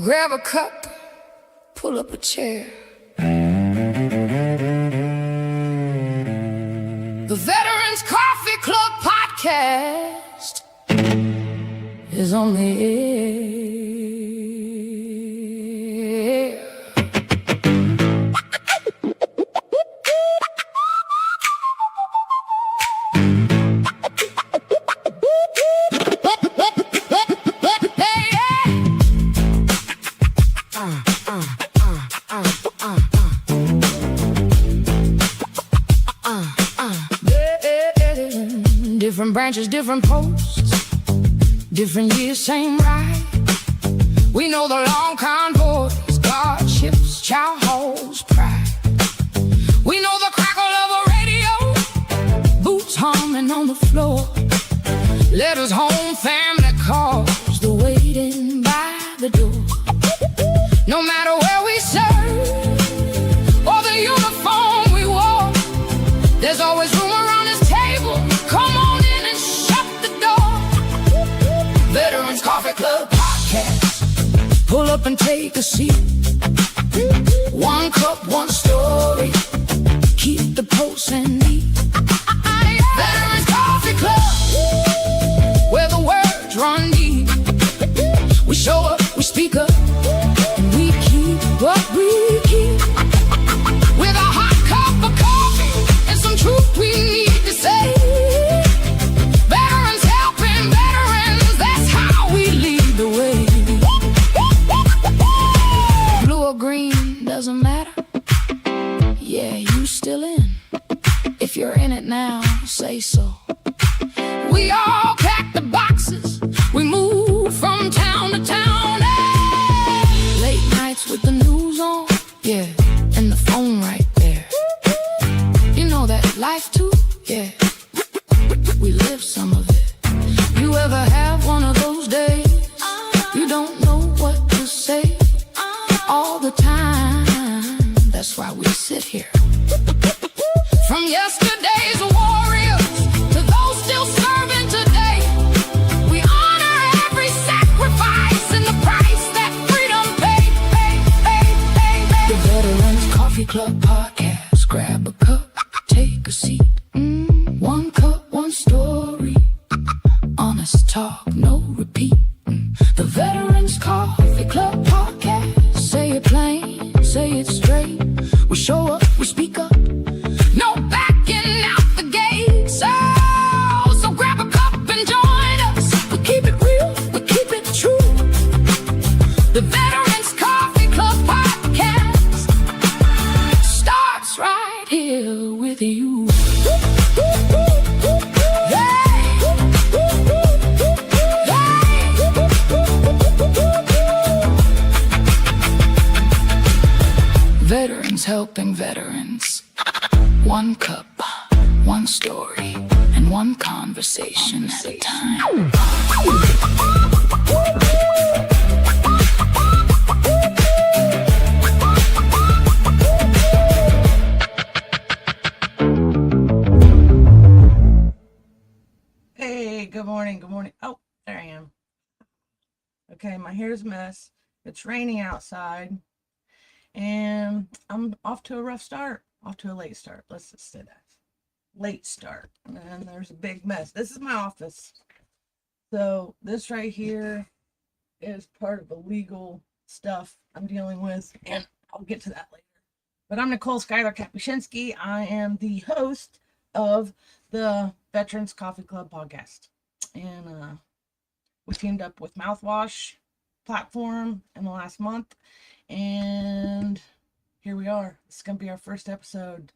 Grab a cup, pull up a chair. The Veterans Coffee Club Podcast is on the air. Different branches, different posts, different years, same ride. We know the long convoys, guardships, chow halls, pride. We know the crackle of a radio, boots humming on the floor, letters home, family calls, the waiting by the door. No matter where we serve or the uniform we wore, there's always room around this table. Come on in and shut the door. Veterans Coffee Club Podcast. Pull up and take a seat. One cup, one story. Keep the pulse and neat. Veterans Coffee Club, where the words run deep. We show up, we speak up, and we keep what we keep. With a hot cup of coffee and some truth we need to say. Veterans helping veterans, that's how we lead the way. Blue or green, doesn't matter. Yeah, you still in. If you're in it now, say so. We all pack the boxes, we move from town to town. Hey! Late nights with the news on, yeah, and the phone right there. You know that life too, yeah. We live some of it. You ever have one of those days you don't know what to say all the time? That's why we sit here. From yesterday's warriors to those still serving today, we honor every sacrifice and the price that freedom paid. The Veterans Coffee Club Podcast. Grab a cup, take a seat. One cup, one story. Honest talk, no repeat. The Veterans Coffee Club Podcast. Say it plain, say it straight. We show up, we speak up. No backing out the gate. So grab a cup and join us. We keep it real, we keep it true. The Veterans Coffee Club Podcast starts right here with you. Veterans helping veterans. One cup, one story, and one conversation at a time. Hey, good morning, good morning. Oh, there I am. Okay, my hair's a mess. It's raining outside. And I'm off to a rough start. Off to a late start. Let's just say that. Late start. And there's a big mess. This is my office. So this right here is part of the legal stuff I'm dealing with. And I'll get to that later. But I'm Nicole Schuyler Kapuscinski. I am the host of the Veterans Coffee Club Podcast. And we teamed up with Mouthwash platform in the last month. And here we are. It's going to be our first episode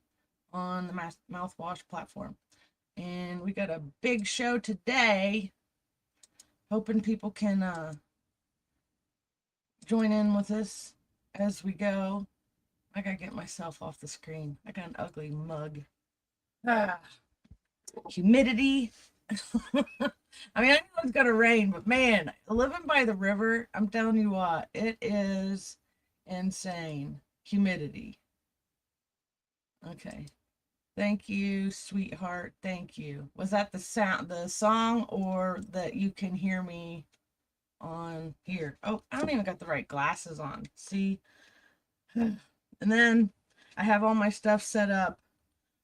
on the Mouthwash platform. And we got a big show today. Hoping people can join in with us as we go. I got to get myself off the screen. I got an ugly mug. Humidity. I mean, I know it's going to rain, but man, living by the river, I'm telling you what, it is insane. Humidity. Okay. Thank you, sweetheart. Thank you. Was that the song, or that you can hear me on here. Oh, I don't even got the right glasses on. See? And then I have all my stuff set up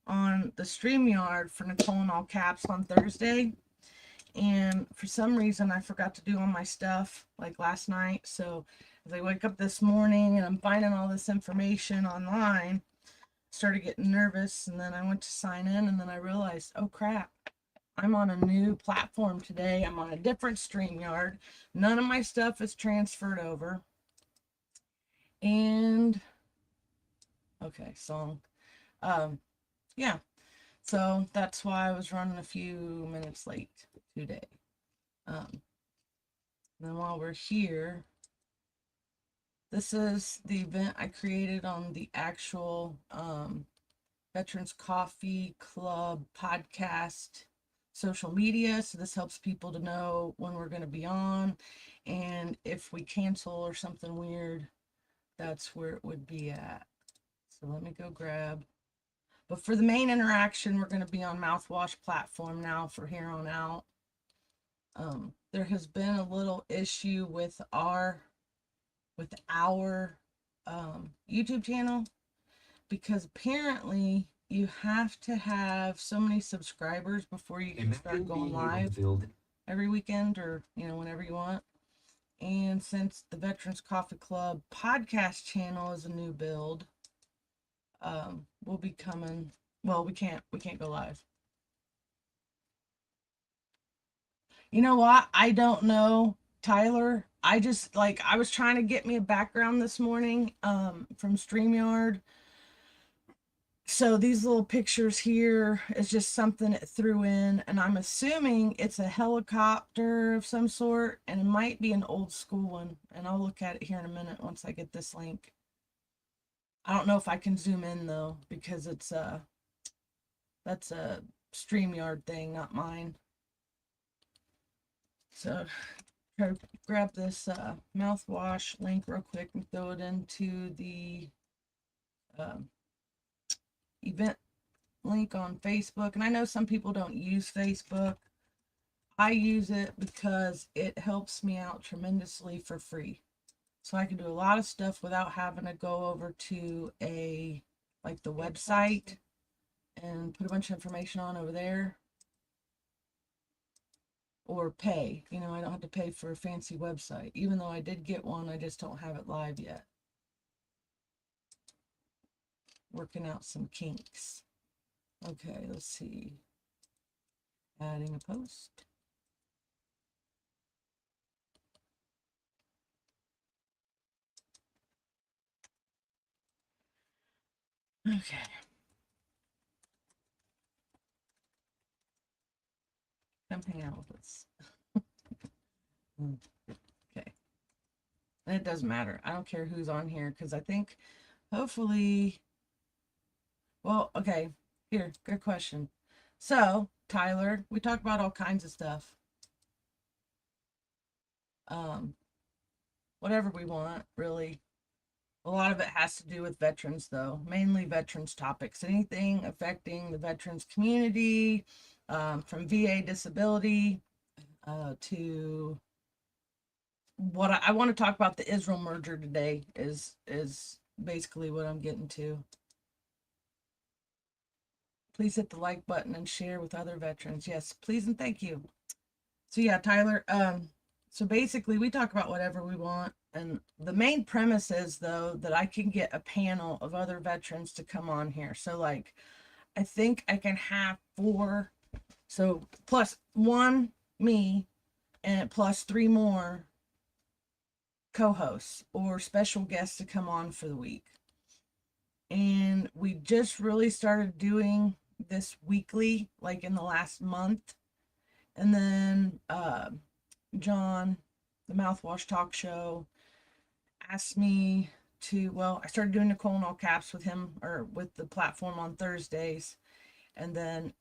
on the StreamYard for Nicole in all caps on Thursday. And for some reason, I forgot to do all my stuff like last night. So as I wake up this morning and I'm finding all this information online, started getting nervous. And then I went to sign in and then I realized, oh crap, I'm on a new platform today. I'm on a different StreamYard. None of my stuff is transferred over. And okay, song. Yeah. So that's why I was running a few minutes late today. Then while we're here, this is the event I created on the actual Veterans Coffee Club podcast social media. So this helps people to know when we're going to be on, and if we cancel or something weird, that's where it would be at. So let me go grab. But for the main interaction, we're going to be on Mouthwash platform now for here on out. There has been a little issue with our YouTube channel, because apparently you have to have so many subscribers before you can start going live every weekend, or whenever you want. And since the Veterans Coffee Club podcast channel is a new build, we'll be coming. Well, we can't go live. You know what? I don't know, Tyler. I just I was trying to get me a background this morning from StreamYard. So these little pictures here is just something it threw in, and I'm assuming it's a helicopter of some sort, and it might be an old school one, and I'll look at it here in a minute once I get this link. I don't know if I can zoom in though, because it's that's a StreamYard thing, not mine. So try to grab this mouthwash link real quick and throw it into the event link on Facebook. And I know some people don't use Facebook. I use it because it helps me out tremendously for free. So I can do a lot of stuff without having to go over to the website and put a bunch of information on over there, or pay. I don't have to pay for a fancy website, even though I did get one. I just don't have it live yet. Working out some kinks. Okay, let's see. Adding a post. Okay. Come hang out with us. Okay. And it doesn't matter. I don't care who's on here, because I think hopefully, well, okay, here, good question. So, Tyler, we talk about all kinds of stuff. Whatever we want, really. A lot of it has to do with veterans, though, mainly veterans topics. Anything affecting the veterans community, from VA disability to what I want to talk about. The Israel merger today is basically what I'm getting to. Please hit the like button and share with other veterans. Yes, please and thank you. So yeah, Tyler, so basically we talk about whatever we want. And the main premise is, though, that I can get a panel of other veterans to come on here. So I think I can have 4. So plus 1, me, and plus 3 more co-hosts or special guests to come on for the week. And we just really started doing this weekly, in the last month. And then John, the Mouthwash Talk Show, asked me to, I started doing Nicole in all caps with him, or with the platform, on Thursdays. And then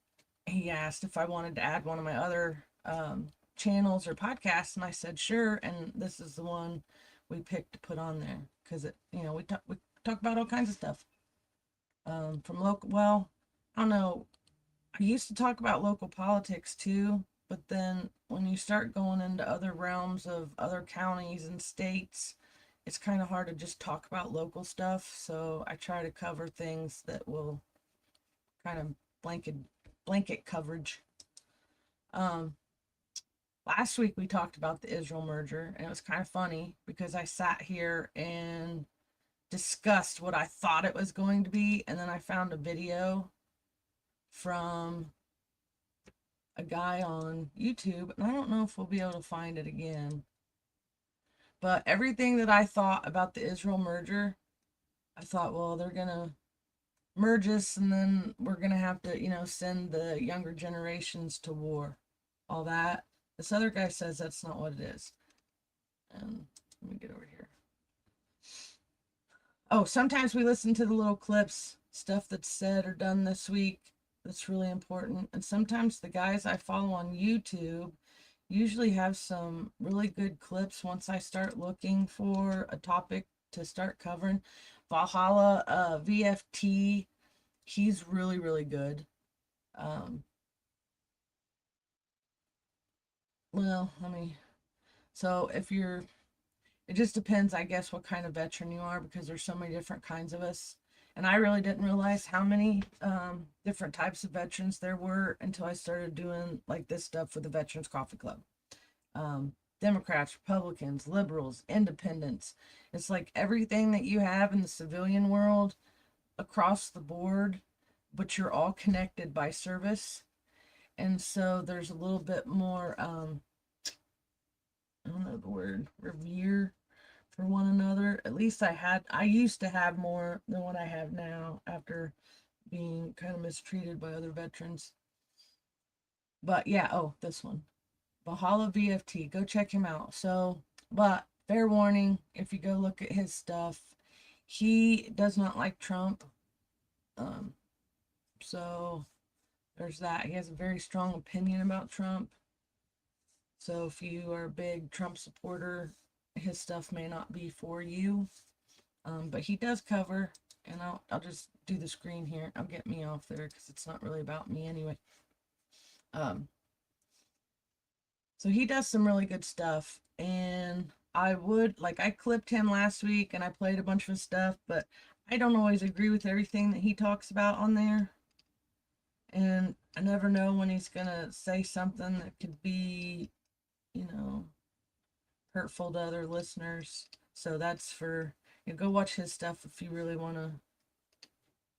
he asked if I wanted to add one of my other channels or podcasts, and I said sure. And this is the one we picked to put on there, because we talk about all kinds of stuff, from local. Well, I don't know. I used to talk about local politics too, But then when you start going into other realms of other counties and states, it's kind of hard to just talk about local stuff. So I try to cover things that will kind of blanket coverage. Um, Last week we talked about the Israel merger, and it was kind of funny because I sat here and discussed what I thought it was going to be, and then I found a video from a guy on YouTube, and I don't know if we'll be able to find it again. But everything that I thought about the Israel merger, I thought, well, they're gonna merge us, and then we're gonna have to, send the younger generations to war. All that. This other guy says that's not what it is. And let me get over here. Oh, sometimes we listen to the little clips, stuff that's said or done this week that's really important. And sometimes the guys I follow on YouTube usually have some really good clips once I start looking for a topic to start covering. Valhalla VFT, he's really, really good. So it just depends, I guess, what kind of veteran you are, because there's so many different kinds of us. And I really didn't realize how many different types of veterans there were until I started doing like this stuff for the Veterans Coffee Club. Democrats, Republicans, liberals, independents. It's like everything that you have in the civilian world across the board, but you're all connected by service. And so there's a little bit more, I don't know the word, revere for one another. At least I used to have more than what I have now after being kind of mistreated by other veterans. But yeah, oh, this one. Valhalla VFT, go check him out. So, but fair warning, if you go look at his stuff, he does not like Trump. So there's that. He has a very strong opinion about Trump. So if you are a big Trump supporter, his stuff may not be for you. But he does cover, and I'll just do the screen here. I'll get me off there because it's not really about me anyway. So he does some really good stuff, and I clipped him last week and I played a bunch of his stuff, but I don't always agree with everything that he talks about on there. And I never know when he's gonna say something that could be, hurtful to other listeners. So that's go watch his stuff if you really want to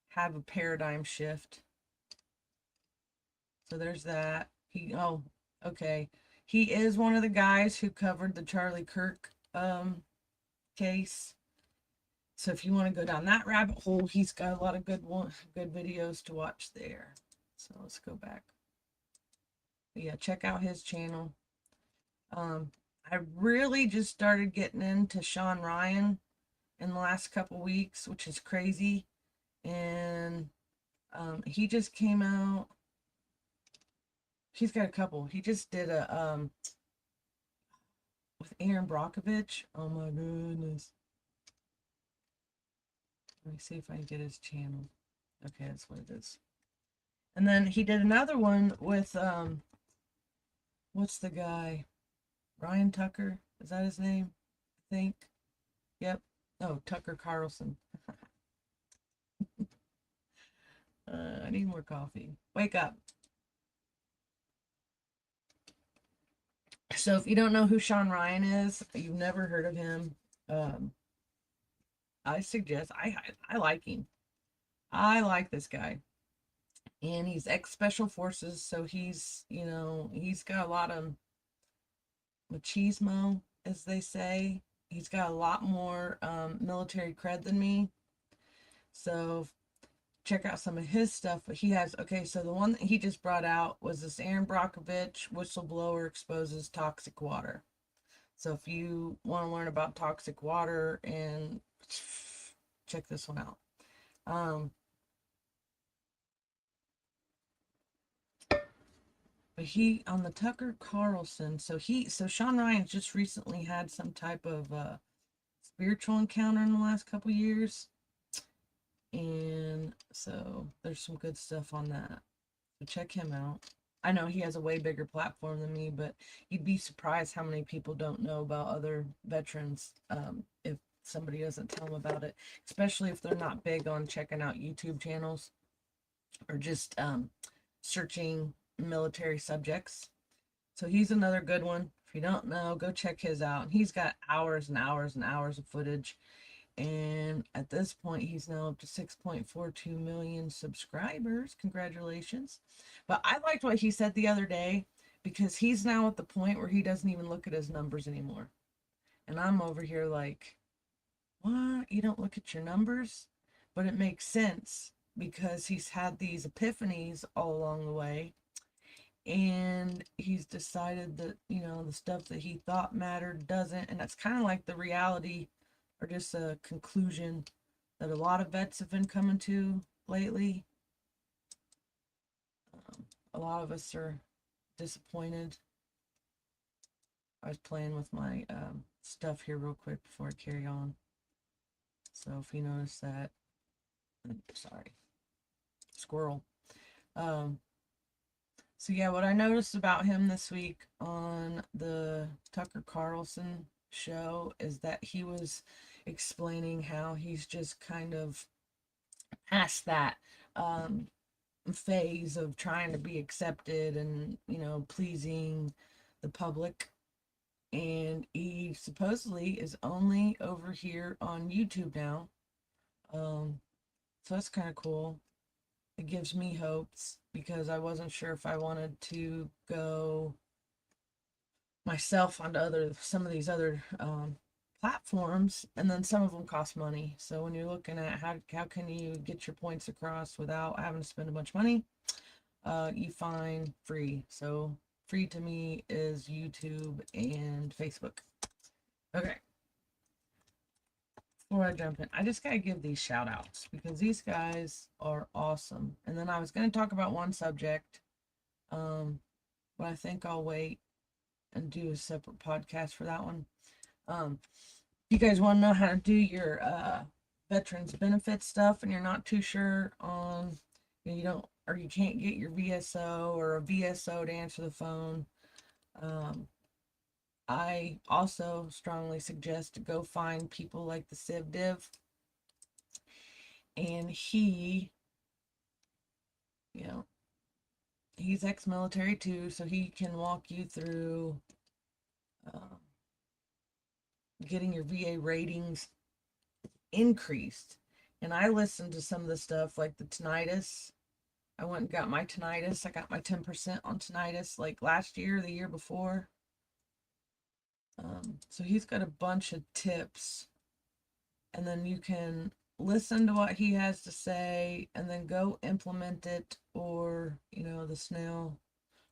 have a paradigm shift. So there's that. Okay. He is one of the guys who covered the Charlie Kirk case. So if you want to go down that rabbit hole, he's got a lot of good videos to watch there. So let's go back. But yeah, check out his channel. I really just started getting into Sean Ryan in the last couple weeks, which is crazy. And he just came out. He's got a couple. He just did a with Aaron Brockovich. Oh my goodness. Let me see if I can get his channel. Okay, that's what it is. And then he did another one with what's the guy? Ryan Tucker. Is that his name? I think. Yep. Oh, Tucker Carlson. I need more coffee. Wake up. So if you don't know who Sean Ryan is, you've never heard of him, I suggest, I like him. I like this guy. And he's ex-special forces, so he's got a lot of machismo, as they say. He's got a lot more military cred than me. So check out some of his stuff. But he has, okay, so the one that he just brought out was this Aaron Brockovich whistleblower exposes toxic water. So if you want to learn about toxic water, and check this one out. But he, on the Tucker Carlson, so Sean Ryan just recently had some type of spiritual encounter in the last couple years. And so there's some good stuff on that. So check him out. I know he has a way bigger platform than me, but you'd be surprised how many people don't know about other veterans if somebody doesn't tell them about it, especially if they're not big on checking out YouTube channels or just searching military subjects. So he's another good one. If you don't know, go check his out. He's got hours and hours and hours of footage. And at this point, he's now up to 6.42 million subscribers. Congratulations. But I liked what he said the other day because he's now at the point where he doesn't even look at his numbers anymore. And I'm over here like, what? You don't look at your numbers? But it makes sense because he's had these epiphanies all along the way. And he's decided that, the stuff that he thought mattered doesn't. And that's kind of like the reality or just a conclusion that a lot of vets have been coming to lately. A lot of us are disappointed. I was playing with my stuff here real quick before I carry on. So if you notice that, sorry, squirrel. So yeah, what I noticed about him this week on the Tucker Carlson show is that he was explaining how he's just kind of past that phase of trying to be accepted and, pleasing the public. And he supposedly is only over here on YouTube now. So that's kind of cool. It gives me hopes because I wasn't sure if I wanted to go myself onto some of these other platforms, and then some of them cost money. So when you're looking at how can you get your points across without having to spend a bunch of money, you find free. So free to me is YouTube and Facebook. Okay. Before I jump in, I just gotta give these shout outs because these guys are awesome. And then I was gonna talk about one subject, but I think I'll wait and do a separate podcast for that one. If you guys want to know how to do your veterans benefit stuff and you're not too sure on, you don't, or you can't get your VSO or a VSO to answer the phone, I also strongly suggest to go find people like the Civ Div. And he's ex-military too, so he can walk you through getting your VA ratings increased. And I listened to some of the stuff like the tinnitus. I went and got my tinnitus. I got my 10% on tinnitus like last year, the year before. So he's got a bunch of tips, and then you can listen to what he has to say and then go implement it, or the snail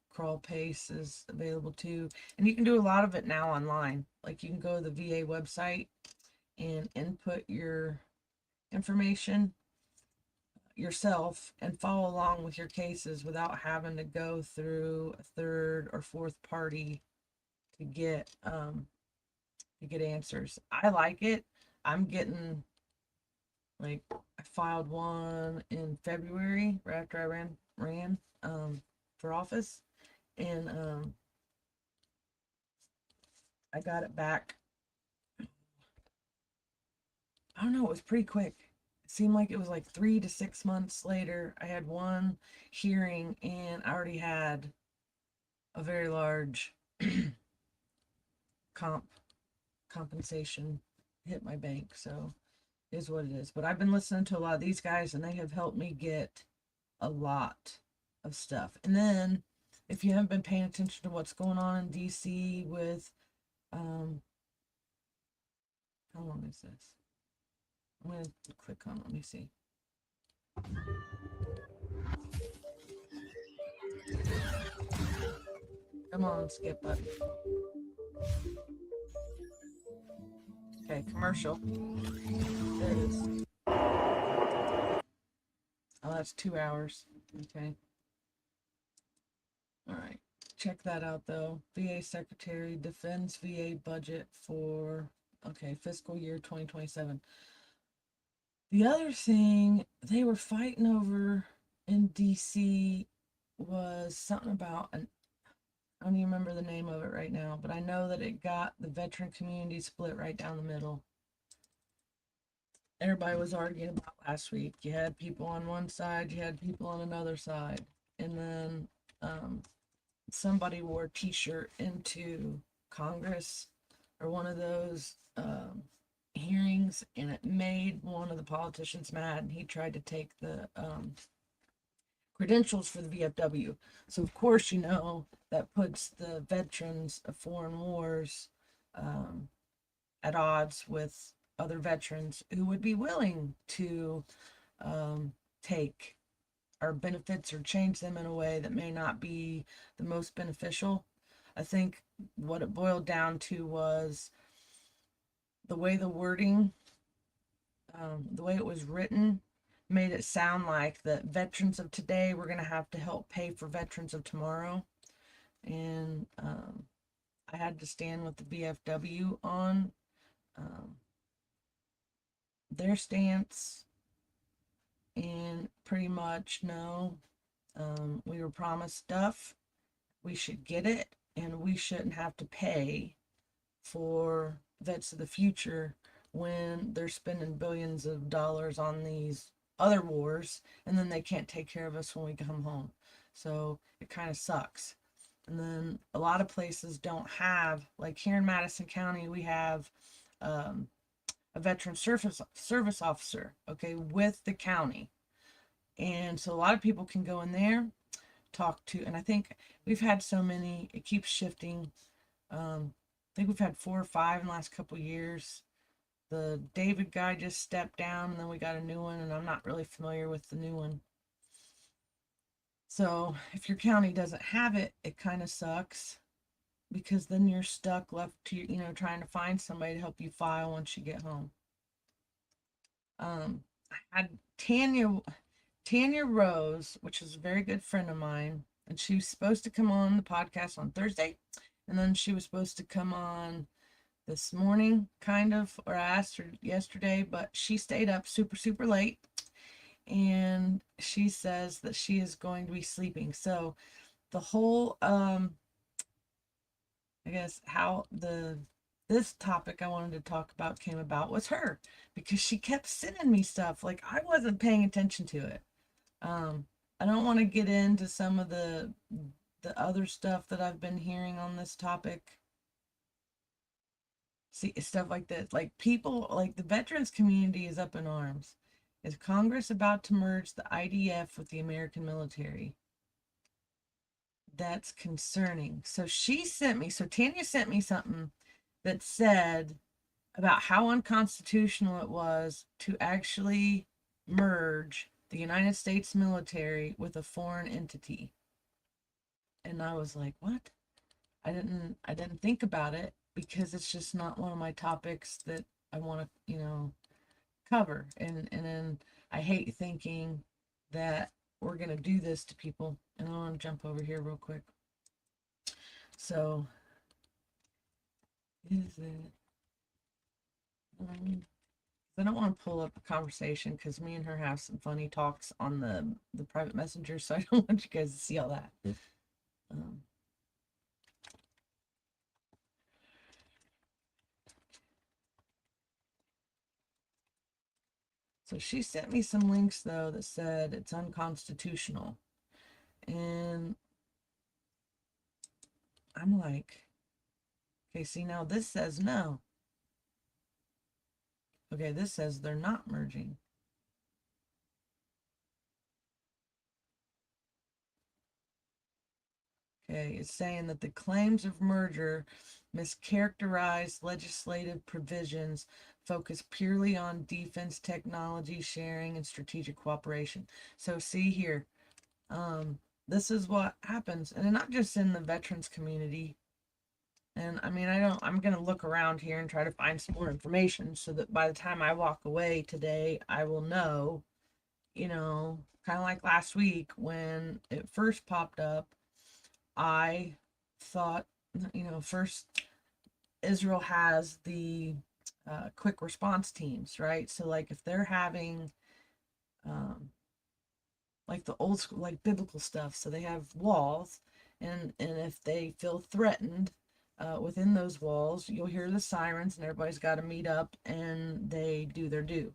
crawl pace is available too, and you can do a lot of it now online. Like you can go to the VA website and input your information yourself and follow along with your cases without having to go through a third or fourth party to get answers. I like it. I'm getting, like, I filed one in February right after I ran for office, and I got it back. I don't know, it was pretty quick. It seemed like it was like 3 to 6 months later. I had one hearing and I already had a very large compensation hit my bank. So it is what it is. But I've been listening to a lot of these guys and they have helped me get a lot of stuff. And then if you haven't been paying attention to what's going on in DC with how long is this? I'm going to click on, let me see. Come on, skip button. Okay, commercial. There it is. Oh, that's 2 hours. Okay. All right. Check that out, though. VA Secretary defends VA budget for, fiscal year 2027. The other thing they were fighting over in DC was something about I don't even remember the name of it right now, but I know that it got the veteran community split right down the middle. Everybody was arguing about last week. You had people on one side, you had people on another side, and then somebody wore a T-shirt into Congress or one of those hearings, and it made one of the politicians mad, and he tried to take the credentials for the VFW. So of course, that puts the veterans of foreign wars at odds with other veterans who would be willing to take our benefits or change them in a way that may not be the most beneficial. I think what it boiled down to was the way the wording, the way it was written, made it sound like the veterans of today were going to have to help pay for veterans of tomorrow. And I had to stand with the VFW on their stance, and pretty much no, we were promised stuff, we should get it, and we shouldn't have to pay for vets of the future when they're spending billions of dollars on these other wars, and then they can't take care of us when we come home. So it kind of sucks. And then a lot of places don't have, like here in Madison County, we have a veteran service officer, okay, with the county. And so a lot of people can go in there, talk to, and I think we've had so many, it keeps shifting. I think we've had 4 or 5 in the last couple of years. The David guy just stepped down, and then we got a new one, and I'm not really familiar with the new one. So if your county doesn't have it, it kind of sucks, because then you're stuck left to, trying to find somebody to help you file once you get home. I had Tanya Rose, which is a very good friend of mine, and she was supposed to come on the podcast on Thursday, and then she was supposed to come on this morning, kind of, or I asked her yesterday, but she stayed up super, super late, and she says that she is going to be sleeping. So the whole, I guess, how this topic I wanted to talk about came about was her, because she kept sending me stuff like I wasn't paying attention to it. I don't want to get into some of the other stuff that I've been hearing on this topic. See, stuff like this, like people, like the veterans community is up in arms. Is Congress about to merge the IDF with the American military? That's concerning. So Tanya sent me something that said about how unconstitutional it was to actually merge the United States military with a foreign entity. And I was like, what? I didn't think about it, because it's just not one of my topics that I want to, cover. And then I hate thinking that we're going to do this to people. And I want to jump over here real quick. So, is it? I don't want to pull up a conversation, because me and her have some funny talks on the private messenger, so I don't want you guys to see all that. So she sent me some links, though, that said it's unconstitutional. And I'm like, okay, see, now this says no. Okay, this says they're not merging. Okay, it's saying that the claims of merger mischaracterize legislative provisions, focus purely on defense technology sharing and strategic cooperation. So see here, this is what happens, and not just in the veterans community. And I mean, I'm going to look around here and try to find some more information, so that by the time I walk away today, I will know, kind of like last week when it first popped up. I thought, first Israel has the quick response teams, right? So like if they're having like the old school, like biblical stuff. So they have walls, and if they feel threatened within those walls, you'll hear the sirens, and everybody's got to meet up, and they do their due.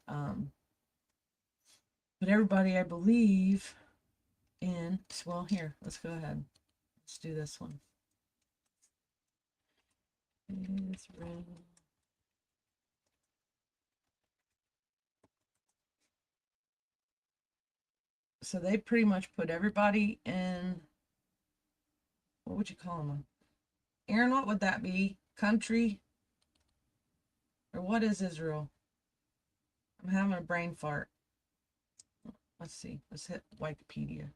But everybody, I believe in, well, here, let's go ahead. Let's do this one. Israel. So they pretty much put everybody in, what would you call them? Aaron, what would that be? Country? Or what is Israel? I'm having a brain fart. Let's see. Let's hit Wikipedia.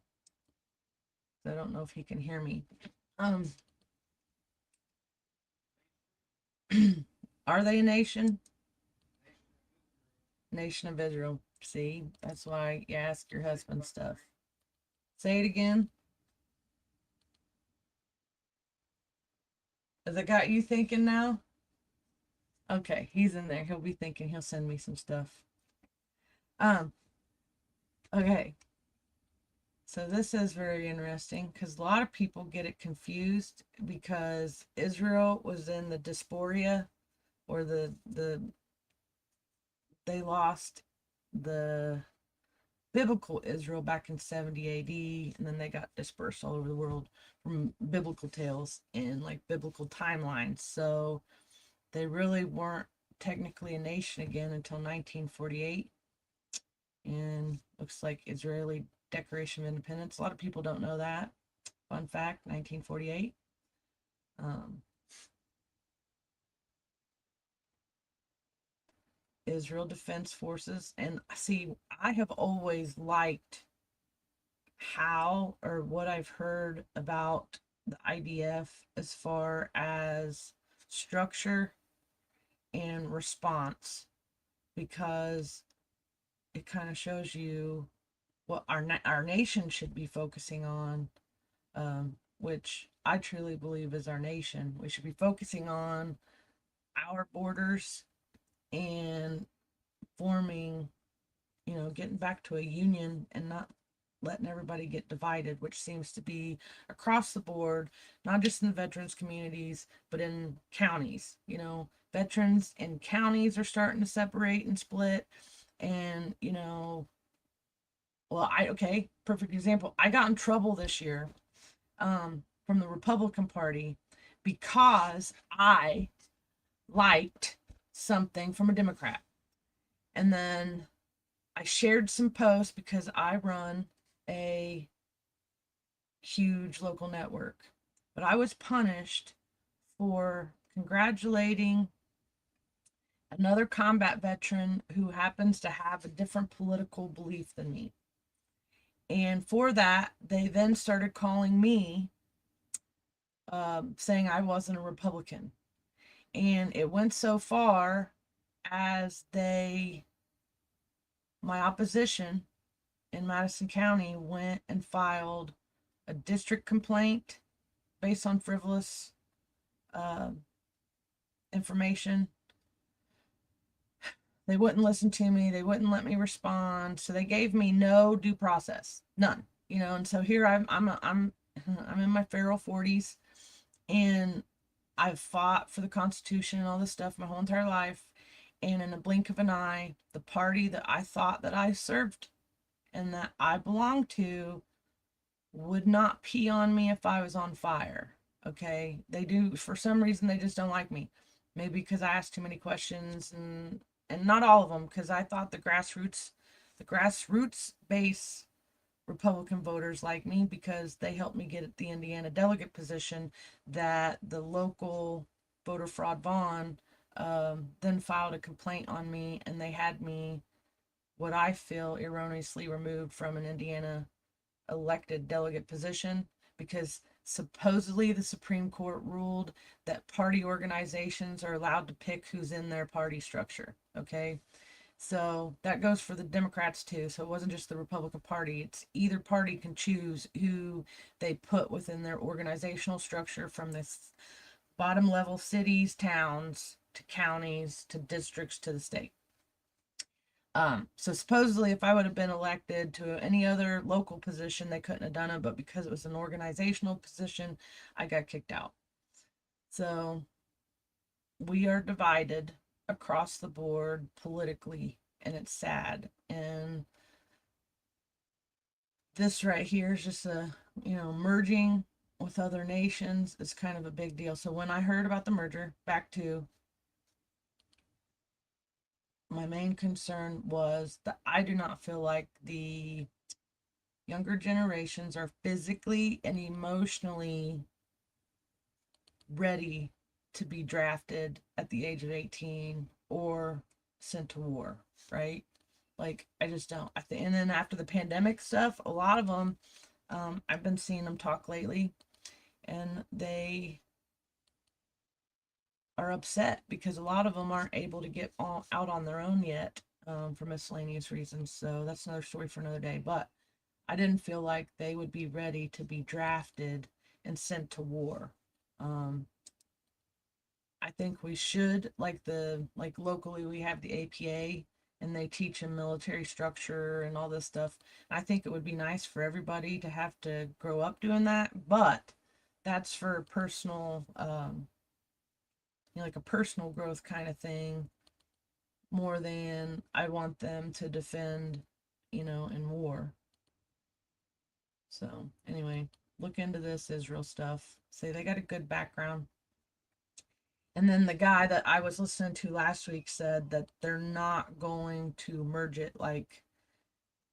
I don't know if he can hear me. Are they a nation? Nation of Israel. See, that's why you ask your husband stuff. Say it again. Has it got you thinking now? Okay, he's in there. He'll be thinking. He'll send me some stuff. Okay. So this is very interesting because a lot of people get it confused because Israel was in the diaspora, or they lost the biblical Israel back in 70 AD, and then they got dispersed all over the world from biblical tales and like biblical timelines. So they really weren't technically a nation again until 1948. And looks like Israeli Declaration of Independence. A lot of people don't know that. Fun fact, 1948. Israel Defense Forces. And see, I have always liked how, or what I've heard about the IDF as far as structure and response, because it kind of shows you what our nation should be focusing on, which I truly believe is our nation. We should be focusing on our borders and forming, getting back to a union and not letting everybody get divided, which seems to be across the board, not just in the veterans communities, but in counties. Veterans and counties are starting to separate and split. And, well, perfect example. I got in trouble this year from the Republican Party because I liked something from a Democrat. And then I shared some posts because I run a huge local network. But I was punished for congratulating another combat veteran who happens to have a different political belief than me. And for that, they then started calling me, saying I wasn't a Republican. And it went so far as my opposition in Madison County went and filed a district complaint based on frivolous information. They wouldn't listen to me. They wouldn't let me respond. So they gave me no due process, none. And so here I'm in my feral 40s, and I've fought for the Constitution and all this stuff my whole entire life. And in a blink of an eye, the party that I thought that I served and that I belonged to would not pee on me if I was on fire. Okay. They do, for some reason, they just don't like me. Maybe because I asked too many questions, and not all of them, because I thought the grassroots base Republican voters like me because they helped me get the Indiana delegate position that the local voter fraud Vaughn then filed a complaint on me, and they had me, what I feel, erroneously removed from an Indiana elected delegate position because supposedly the Supreme Court ruled that party organizations are allowed to pick who's in their party structure. Okay. So that goes for the Democrats too. So it wasn't just the Republican Party. It's either party can choose who they put within their organizational structure, from this bottom level cities, towns, to counties, to districts, to the state. So supposedly if I would have been elected to any other local position, they couldn't have done it, but because it was an organizational position, I got kicked out. So we are divided across the board politically, and it's sad. And this right here is just merging with other nations is kind of a big deal. So when I heard about the merger, back to my main concern was that I do not feel like the younger generations are physically and emotionally ready to be drafted at the age of 18 or sent to war, right? Like, I just don't. And then after the pandemic stuff, a lot of them, I've been seeing them talk lately, and they are upset because a lot of them aren't able to get out on their own yet, for miscellaneous reasons. So that's another story for another day. But I didn't feel like they would be ready to be drafted and sent to war. I think we should, like locally we have the APA, and they teach them military structure and all this stuff. I think it would be nice for everybody to have to grow up doing that, but that's for personal, like a personal growth kind of thing, more than I want them to defend, in war. So anyway, look into this Israel stuff. Say they got a good background. And then the guy that I was listening to last week said that they're not going to merge it, like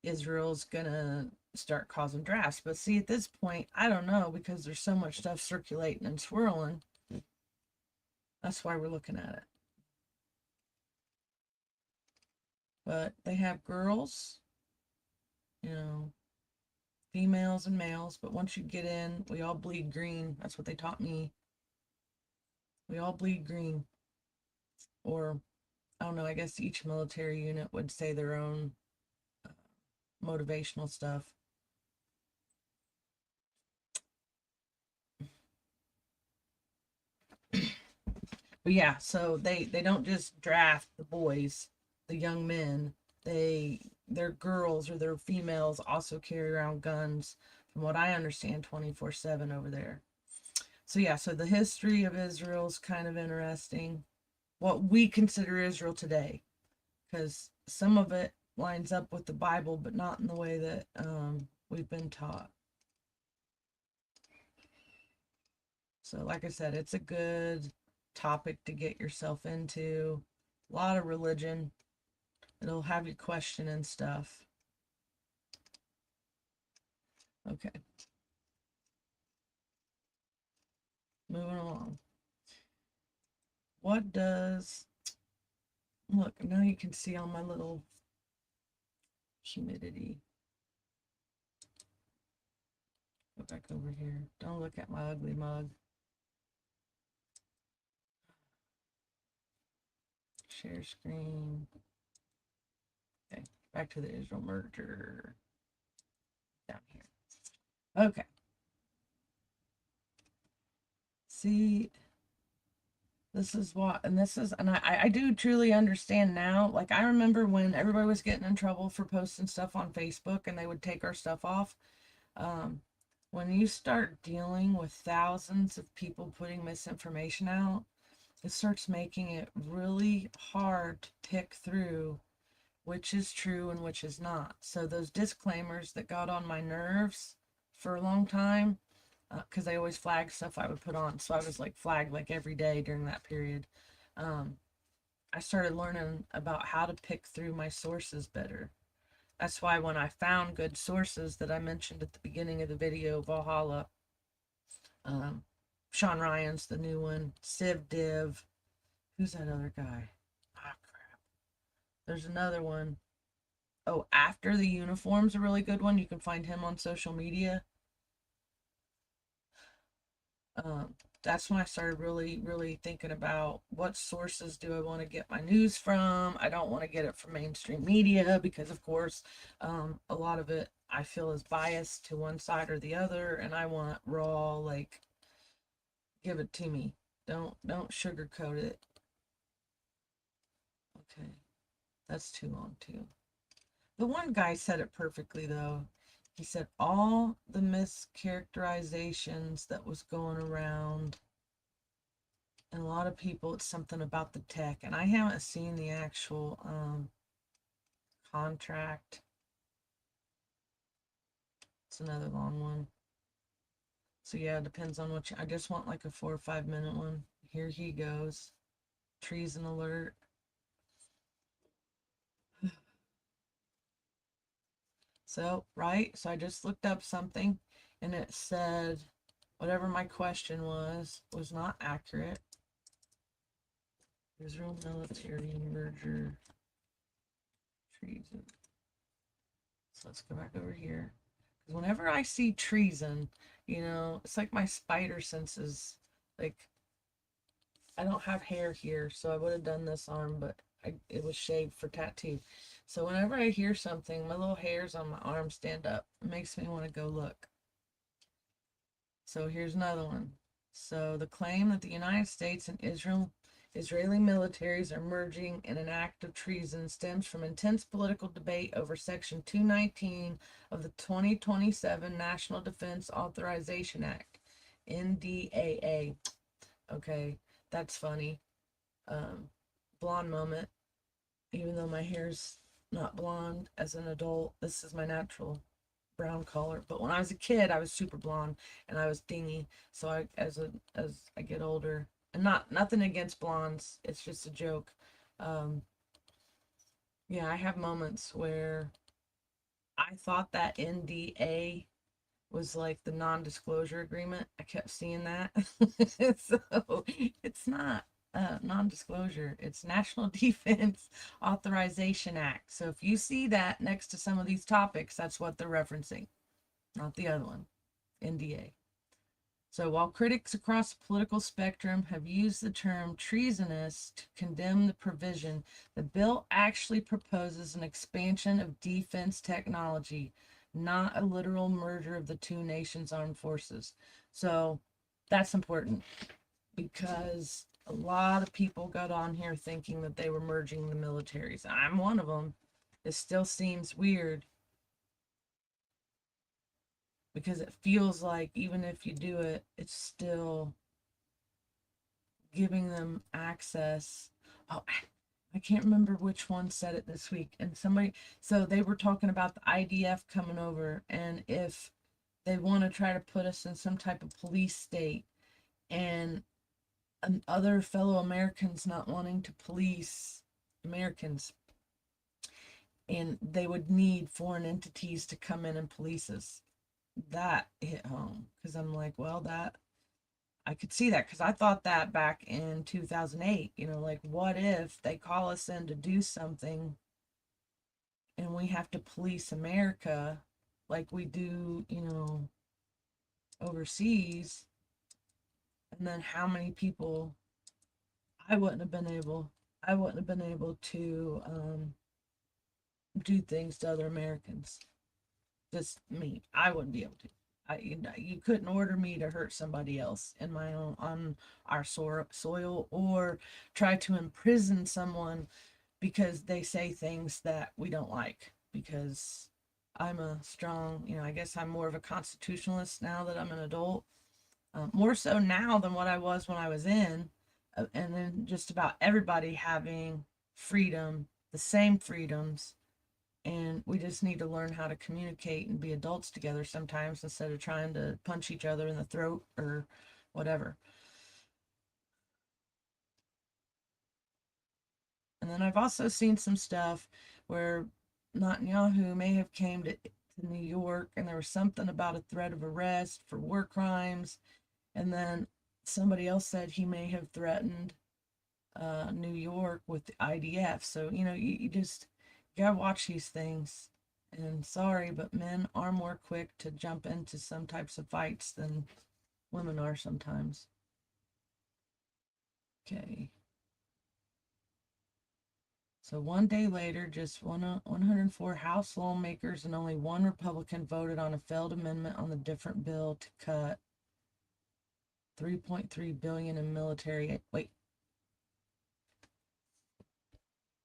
Israel's gonna start causing drafts. But see, at this point, I don't know, because there's so much stuff circulating and swirling. That's why we're looking at it. But they have girls, females and males. But once you get in, we all bleed green. That's what they taught me. We all bleed green. Or, I don't know, I guess each military unit would say their own motivational stuff. But yeah, so they don't just draft the boys, the young men. Their girls or their females also carry around guns, from what I understand, 24/7 over there. So yeah, so the history of Israel is kind of interesting. What we consider Israel today, because some of it lines up with the Bible, but not in the way that we've been taught. So like I said, it's a good topic to get yourself into. A lot of religion. It'll have you questioning stuff. Okay. Moving along. What does... Look, now you can see on my little humidity. Go back over here. Don't look at my ugly mug. Share screen. Okay, back to the Israel merger. Down here. Okay. See, this is what, and I do truly understand now. Like, I remember when everybody was getting in trouble for posting stuff on Facebook and they would take our stuff off. When you start dealing with thousands of people putting misinformation out, it starts making it really hard to pick through which is true and which is not. So those disclaimers that got on my nerves for a long time, because they always flagged stuff I would put on. So I was like flagged like every day during that period. I started learning about how to pick through my sources better. That's why when I found good sources that I mentioned at the beginning of the video, Valhalla, Sean Ryan's the new one, Civ Div, who's that other guy? Ah, crap. There's another one. Oh, After the Uniform's a really good one. You can find him on social media. That's when I started really, really thinking about what sources do I want to get my news from. I don't want to get it from mainstream media because, of course, a lot of it I feel is biased to one side or the other, and I want raw, like, give it to me. Don't sugarcoat it. Okay. That's too long too. The one guy said it perfectly though. He said all the mischaracterizations that was going around, and a lot of people, it's something about the tech, and I haven't seen the actual contract. It's another long one. So yeah, it depends on what I just want like a 4 or 5 minute one. Here he goes. Treason alert. So, right, so I just looked up something and it said whatever my question was not accurate. Israel military merger treason. So let's go back over here. Because whenever I see treason, it's like my spider senses. Like, I don't have hair here, so I would have done this arm, but it was shaved for tattoo. So whenever I hear something, my little hairs on my arm stand up. It makes me want to go look. So here's another one. So the claim that the United States and Israeli militaries are merging in an act of treason stems from intense political debate over Section 219 of the 2027 National Defense Authorization Act, NDAA. Okay, that's funny. Blonde moment. Even though my hair's not blonde as an adult, this is my natural brown color. But when I was a kid, I was super blonde and I was dingy. So as I get older, and nothing against blondes, it's just a joke. Yeah, I have moments where I thought that NDA was like the non-disclosure agreement. I kept seeing that. So it's not non-disclosure. It's National Defense Authorization Act. So if you see that next to some of these topics, that's what they're referencing, not the other one, NDA. So while critics across the political spectrum have used the term treasonous to condemn the provision, the bill actually proposes an expansion of defense technology, not a literal merger of the two nations' armed forces. So that's important because a lot of people got on here thinking that they were merging the militaries. I'm one of them. It still seems weird because it feels like even if you do it, it's still giving them access. Oh, I can't remember which one said it this week. And so they were talking about the IDF coming over, and if they want to try to put us in some type of police state, and other fellow Americans not wanting to police Americans, and they would need foreign entities to come in and police us. That hit home because I'm like, well, that I could see that because I thought that back in 2008, like what if they call us in to do something and we have to police America like we do, overseas, and then how many people I wouldn't have been able to do things to other Americans. Just me. I wouldn't be able to. You couldn't order me to hurt somebody else in my own on our soil or try to imprison someone because they say things that we don't like. Because I'm a strong, I guess I'm more of a constitutionalist now that I'm an adult. More so now than what I was when I was in, and then just about everybody having freedom, the same freedoms, and we just need to learn how to communicate and be adults together sometimes instead of trying to punch each other in the throat or whatever. And then I've also seen some stuff where Netanyahu may have came to New York and there was something about a threat of arrest for war crimes, and then somebody else said he may have threatened New York with the IDF. So you just gotta watch these things. And sorry, but men are more quick to jump into some types of fights than women are sometimes. Okay. So one day later, just 104 House lawmakers and only one Republican voted on a failed amendment on the different bill to cut 3.3 billion in military. Wait.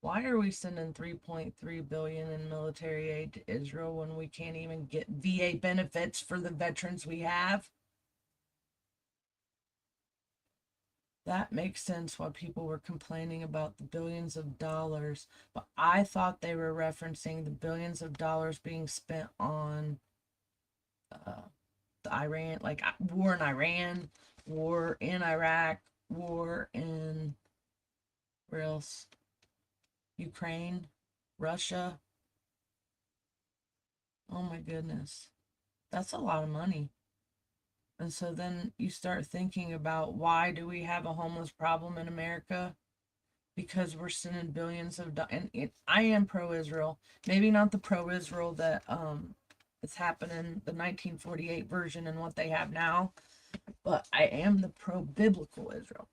Why are we sending 3.3 billion in military aid to Israel when we can't even get VA benefits for the veterans we have? That makes sense why people were complaining about the billions of dollars, but I thought they were referencing the billions of dollars being spent on uh, the Iran, like war in Iran, war in Iraq, war in where else? Ukraine, Russia. Oh my goodness. That's a lot of money. And so then you start thinking about, why do we have a homeless problem in America? Because we're sending billions of dollars. And I am pro-Israel. Maybe not the pro-Israel that is happening, the 1948 version and what they have now, but I am the pro-biblical Israel.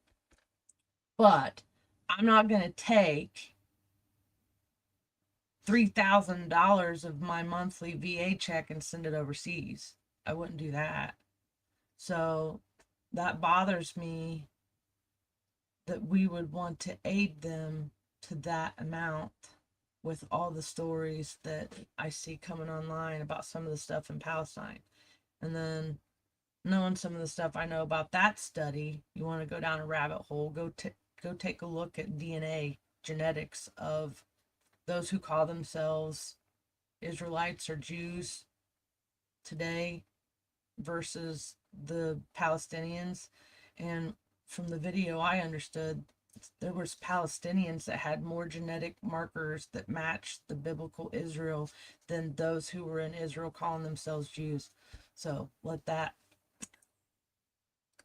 But I'm not going to take $3,000 of my monthly VA check and send it overseas. I wouldn't do that. So that bothers me, that we would want to aid them to that amount, with all the stories that I see coming online about some of the stuff in Palestine. And then knowing some of the stuff I know about that study, you want to go down a rabbit hole, go take a look at DNA genetics of those who call themselves Israelites or Jews today versus the Palestinians. And from the video I understood, there was Palestinians that had more genetic markers that matched the biblical Israel than those who were in Israel calling themselves Jews. So that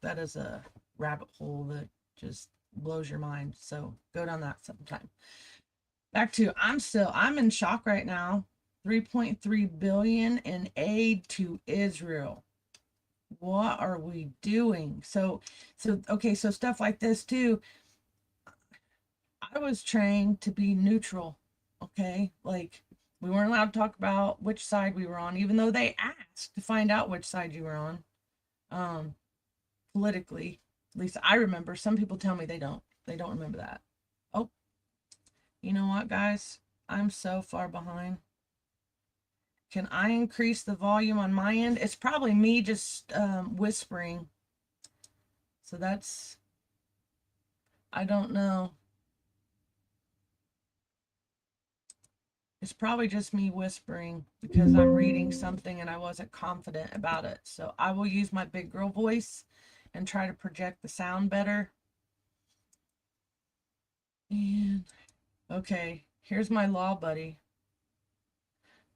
is a rabbit hole that just blows your mind. So go down that sometime. Back to, I'm in shock right now. 3.3 billion in aid to Israel. What are we doing? So okay, so stuff like this too. I was trained to be neutral, okay? Like, we weren't allowed to talk about which side we were on, even though they asked to find out which side you were on. Politically, at least I remember. Some people tell me they don't remember that. Oh, you know what, guys? I'm so far behind. Can I increase the volume on my end? It's probably me just whispering. So that's, I don't know. It's probably just me whispering because I'm reading something and I wasn't confident about it. So I will use my big girl voice and try to project the sound better. And okay, here's my law buddy.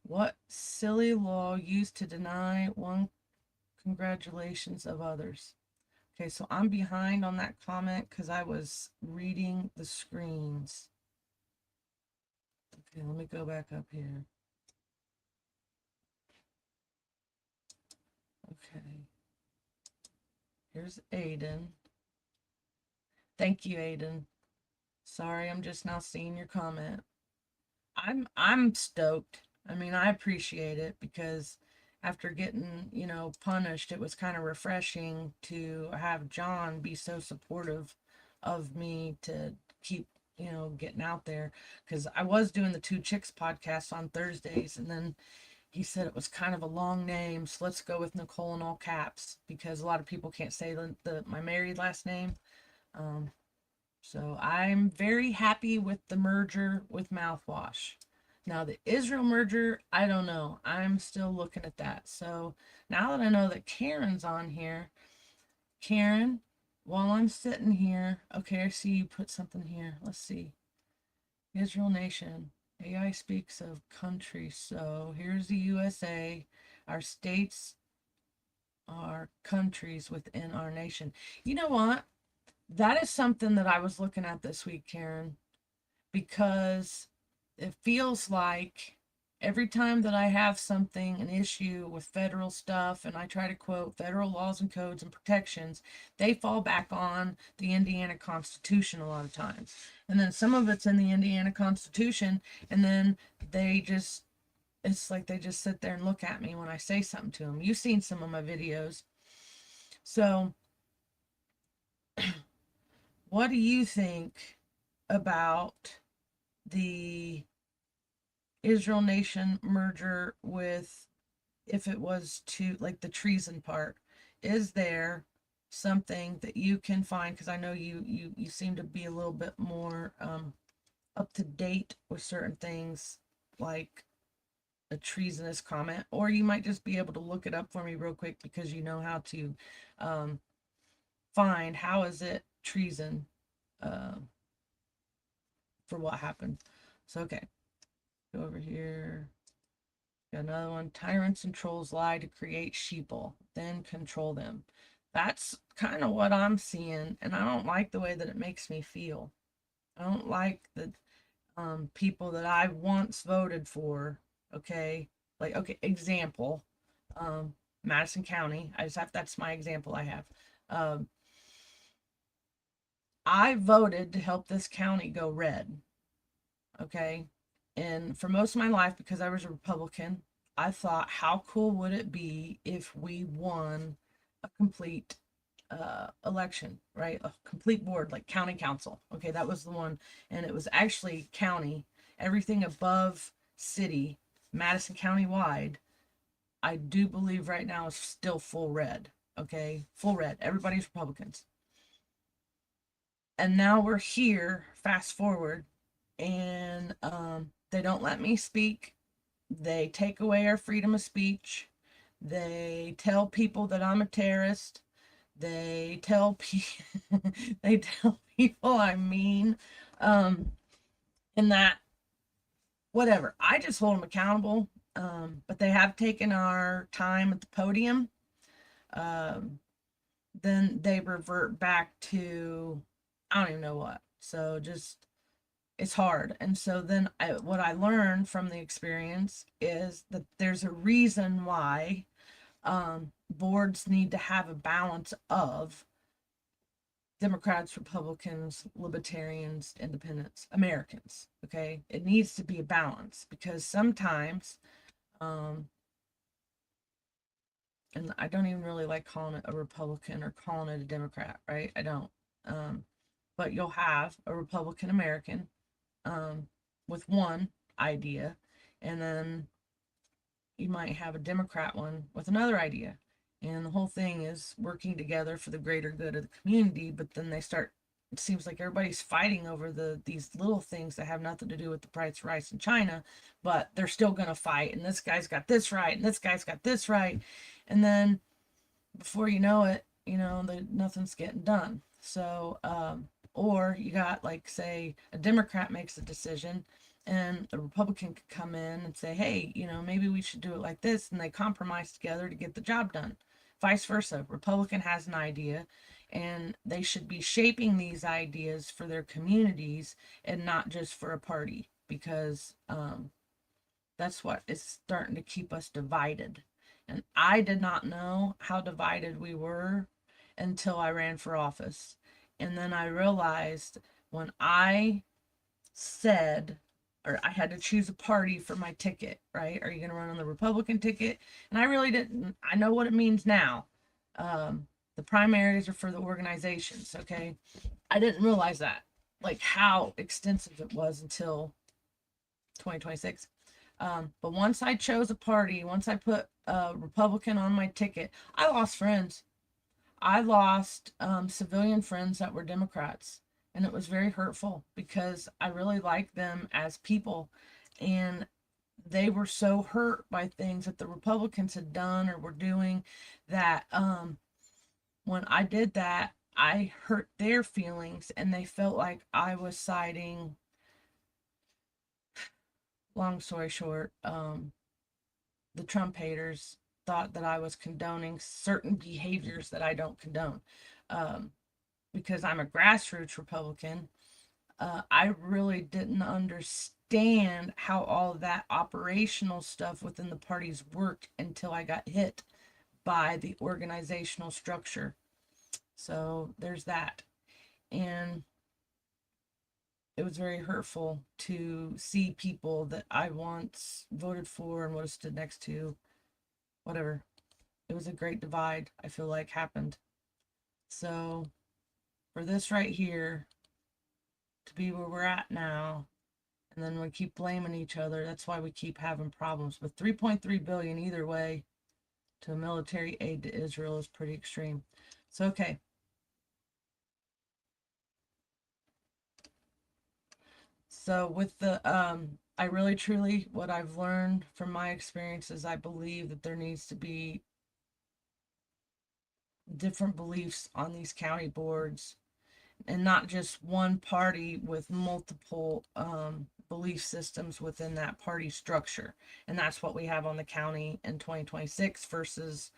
What silly law used to deny one congratulations of others? Okay, so I'm behind on that comment because I was reading the screens. Okay, let me go back up here. Okay. Here's Aiden. Thank you, Aiden. Sorry, I'm just now seeing your comment. I'm stoked. I mean, I appreciate it because after getting, punished, it was kind of refreshing to have John be so supportive of me to keep, getting out there. Because I was doing the Two Chicks podcast on Thursdays, and then he said it was kind of a long name, so let's go with Nicole in all caps, because a lot of people can't say my married last name. So I'm very happy with the merger with Mouthwash. Now the Israel merger, I don't know. I'm still looking at that. So now that I know that Karen's on here, Karen, while I'm sitting here, okay, I see you put something here. Let's see. Israel nation. AI speaks of countries. So here's the USA. Our states are countries within our nation. You know what? That is something that I was looking at this week, Karen, because it feels like every time that I have an issue with federal stuff, and I try to quote federal laws and codes and protections, they fall back on the Indiana Constitution a lot of times. And then some of it's in the Indiana Constitution, and then it's like they just sit there and look at me when I say something to them. You've seen some of my videos. So what do you think about the Israel nation merger with, if it was to, like, the treason part, is there something that you can find, because I know you seem to be a little bit more up to date with certain things, like a treasonous comment, or you might just be able to look it up for me real quick because you know how to find how is it treason for what happened. So okay, go over here. Got another one. Tyrants and trolls lie to create sheeple, then control them. That's kind of what I'm seeing, and I don't like the way that it makes me feel. I don't like the people that I once voted for. Okay, like, okay, example, Madison County. I just have, that's my example I have. I voted to help this county go red. Okay, and for most of my life, because I was a Republican, I thought, how cool would it be if we won a complete election, right? A complete board, like county council. Okay, that was the one. And it was actually county, everything above city, Madison County wide. I do believe right now is still full red. Okay, full red. Everybody's Republicans. And now we're here, fast forward, and they don't let me speak. They take away our freedom of speech. They tell people that I'm a terrorist. They tell they tell people I'm mean, and that, whatever. I just hold them accountable. But they have taken our time at the podium. Then they revert back to, I don't even know what. So just, it's hard. And so then what I learned from the experience is that there's a reason why boards need to have a balance of Democrats, Republicans, Libertarians, Independents, Americans. Okay, it needs to be a balance, because sometimes, and I don't even really like calling it a Republican or calling it a Democrat, right? I don't. But you'll have a Republican American with one idea, and then you might have a Democrat one with another idea. And the whole thing is working together for the greater good of the community, but then they start, it seems like everybody's fighting over these little things that have nothing to do with the price of rice in China, but they're still going to fight. And this guy's got this right, and this guy's got this right. And then before you know it, nothing's getting done. So, or you got, like, say, a Democrat makes a decision and a Republican could come in and say, hey, maybe we should do it like this. And they compromise together to get the job done. Vice versa. Republican has an idea and they should be shaping these ideas for their communities and not just for a party, because that's what is starting to keep us divided. And I did not know how divided we were until I ran for office. And then I realized when I said, or I had to choose a party for my ticket, right? Are you going to run on the Republican ticket? And I really didn't. I know what it means now. The primaries are for the organizations, okay? I didn't realize that, like, how extensive it was until 2026. But once I chose a party, once I put a Republican on my ticket, I lost friends. I lost civilian friends that were Democrats, and it was very hurtful because I really liked them as people, and they were so hurt by things that the Republicans had done or were doing that when I did that, I hurt their feelings, and they felt like I was siding. Long story short, the Trump haters thought that I was condoning certain behaviors that I don't condone. Because I'm a grassroots Republican, I really didn't understand how all of that operational stuff within the parties worked until I got hit by the organizational structure. So there's that. And it was very hurtful to see people that I once voted for and would have stood next to, whatever. It was a great divide, I feel like, happened. So for this right here to be where we're at now, And then we keep blaming each other. That's why we keep having problems. But 3.3 billion either way to military aid to Israel is pretty extreme. So, okay. So with the, I really truly, what I've learned from my experiences, I believe that there needs to be different beliefs on these county boards and not just one party with multiple belief systems within that party structure. And that's what we have on the county in 2026 versus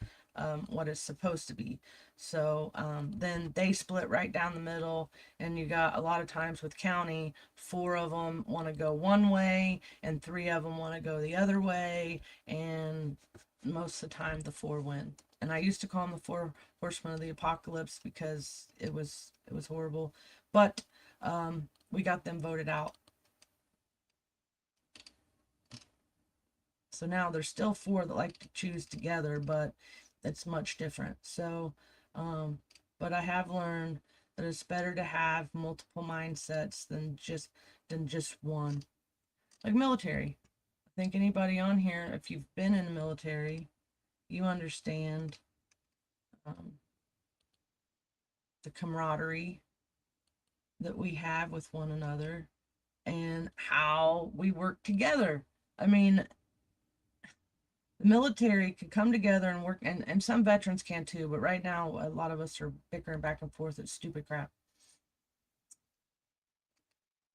what it's supposed to be. So then they split right down the middle, and you got a lot of times with county, 4 of them want to go one way and 3 of them want to go the other way, and most of the time the 4 win. And I used to call them the 4 horsemen of the apocalypse because it was horrible, but we got them voted out. So now there's still 4 that like to choose together, but it's much different. So but I have learned that it's better to have multiple mindsets than just one. Like military, I think anybody on here, if you've been in the military, you understand the camaraderie that we have with one another and how we work together. I mean, the military could come together and work, and some veterans can too, but right now a lot of us are bickering back and forth at stupid crap.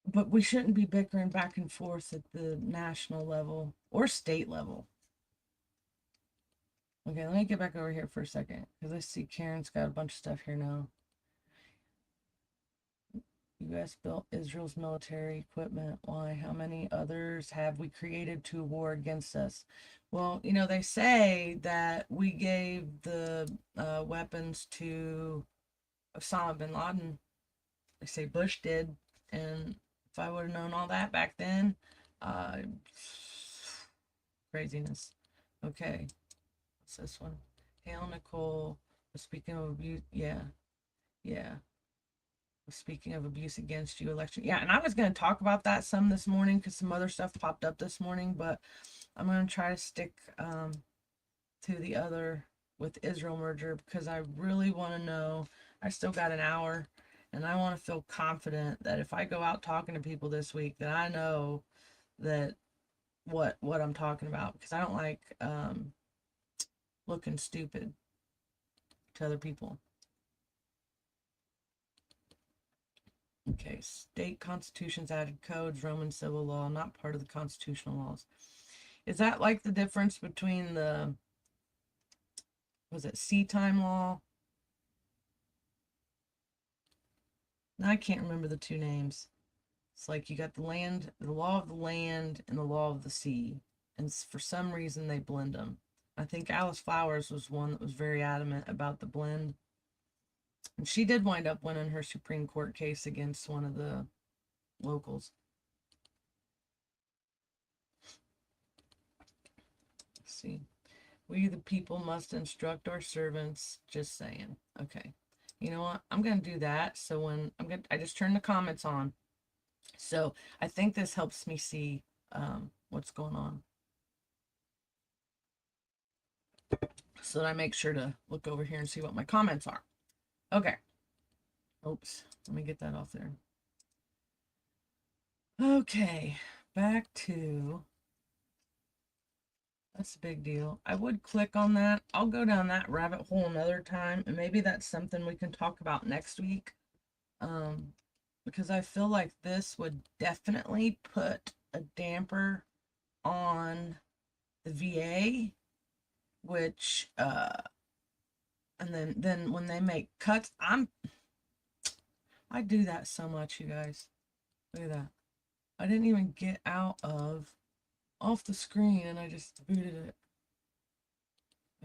But we shouldn't be bickering back and forth at the national level or state level. Okay, let me get back over here for a second, because I see Karen's got a bunch of stuff here now. U.S. built Israel's military equipment. Why? How many others have we created to war against us? Well, you know, they say that we gave the weapons to Osama bin Laden. They say Bush did. And if I would have known all that back then, craziness. Okay. What's this one? Hail Nicole. Speaking of abuse, yeah. Speaking of abuse against you, election. Yeah, and I was going to talk about that some this morning because some other stuff popped up this morning, but I'm going to try to stick to the other with Israel merger because I really want to know. I still got an hour, and I want to feel confident that if I go out talking to people this week, that I know that what I'm talking about, because I don't like looking stupid to other people. Okay, state constitutions added codes, Roman civil law, not part of the constitutional laws. Is that like the difference between the, was it sea time law? I can't remember the 2 names. It's like you got the land, the law of the land, and the law of the sea. And for some reason they blend them. I think Alice Flowers was one that was very adamant about the blend. And she did wind up winning her Supreme Court case against one of the locals. Let's see. We the people must instruct our servants. Just saying. Okay. You know what? I'm going to do that. So when I just turn the comments on. So I think this helps me see what's going on. So that I make sure to look over here and see what my comments are. Okay. Oops. Let me get that off there. Okay. Back to, that's a big deal. I would click on that. I'll go down that rabbit hole another time, and maybe that's something we can talk about next week. Because I feel like this would definitely put a damper on the VA, which and then when they make cuts, I do that so much, you guys. Look at that. I didn't even get out of off the screen and I just booted it.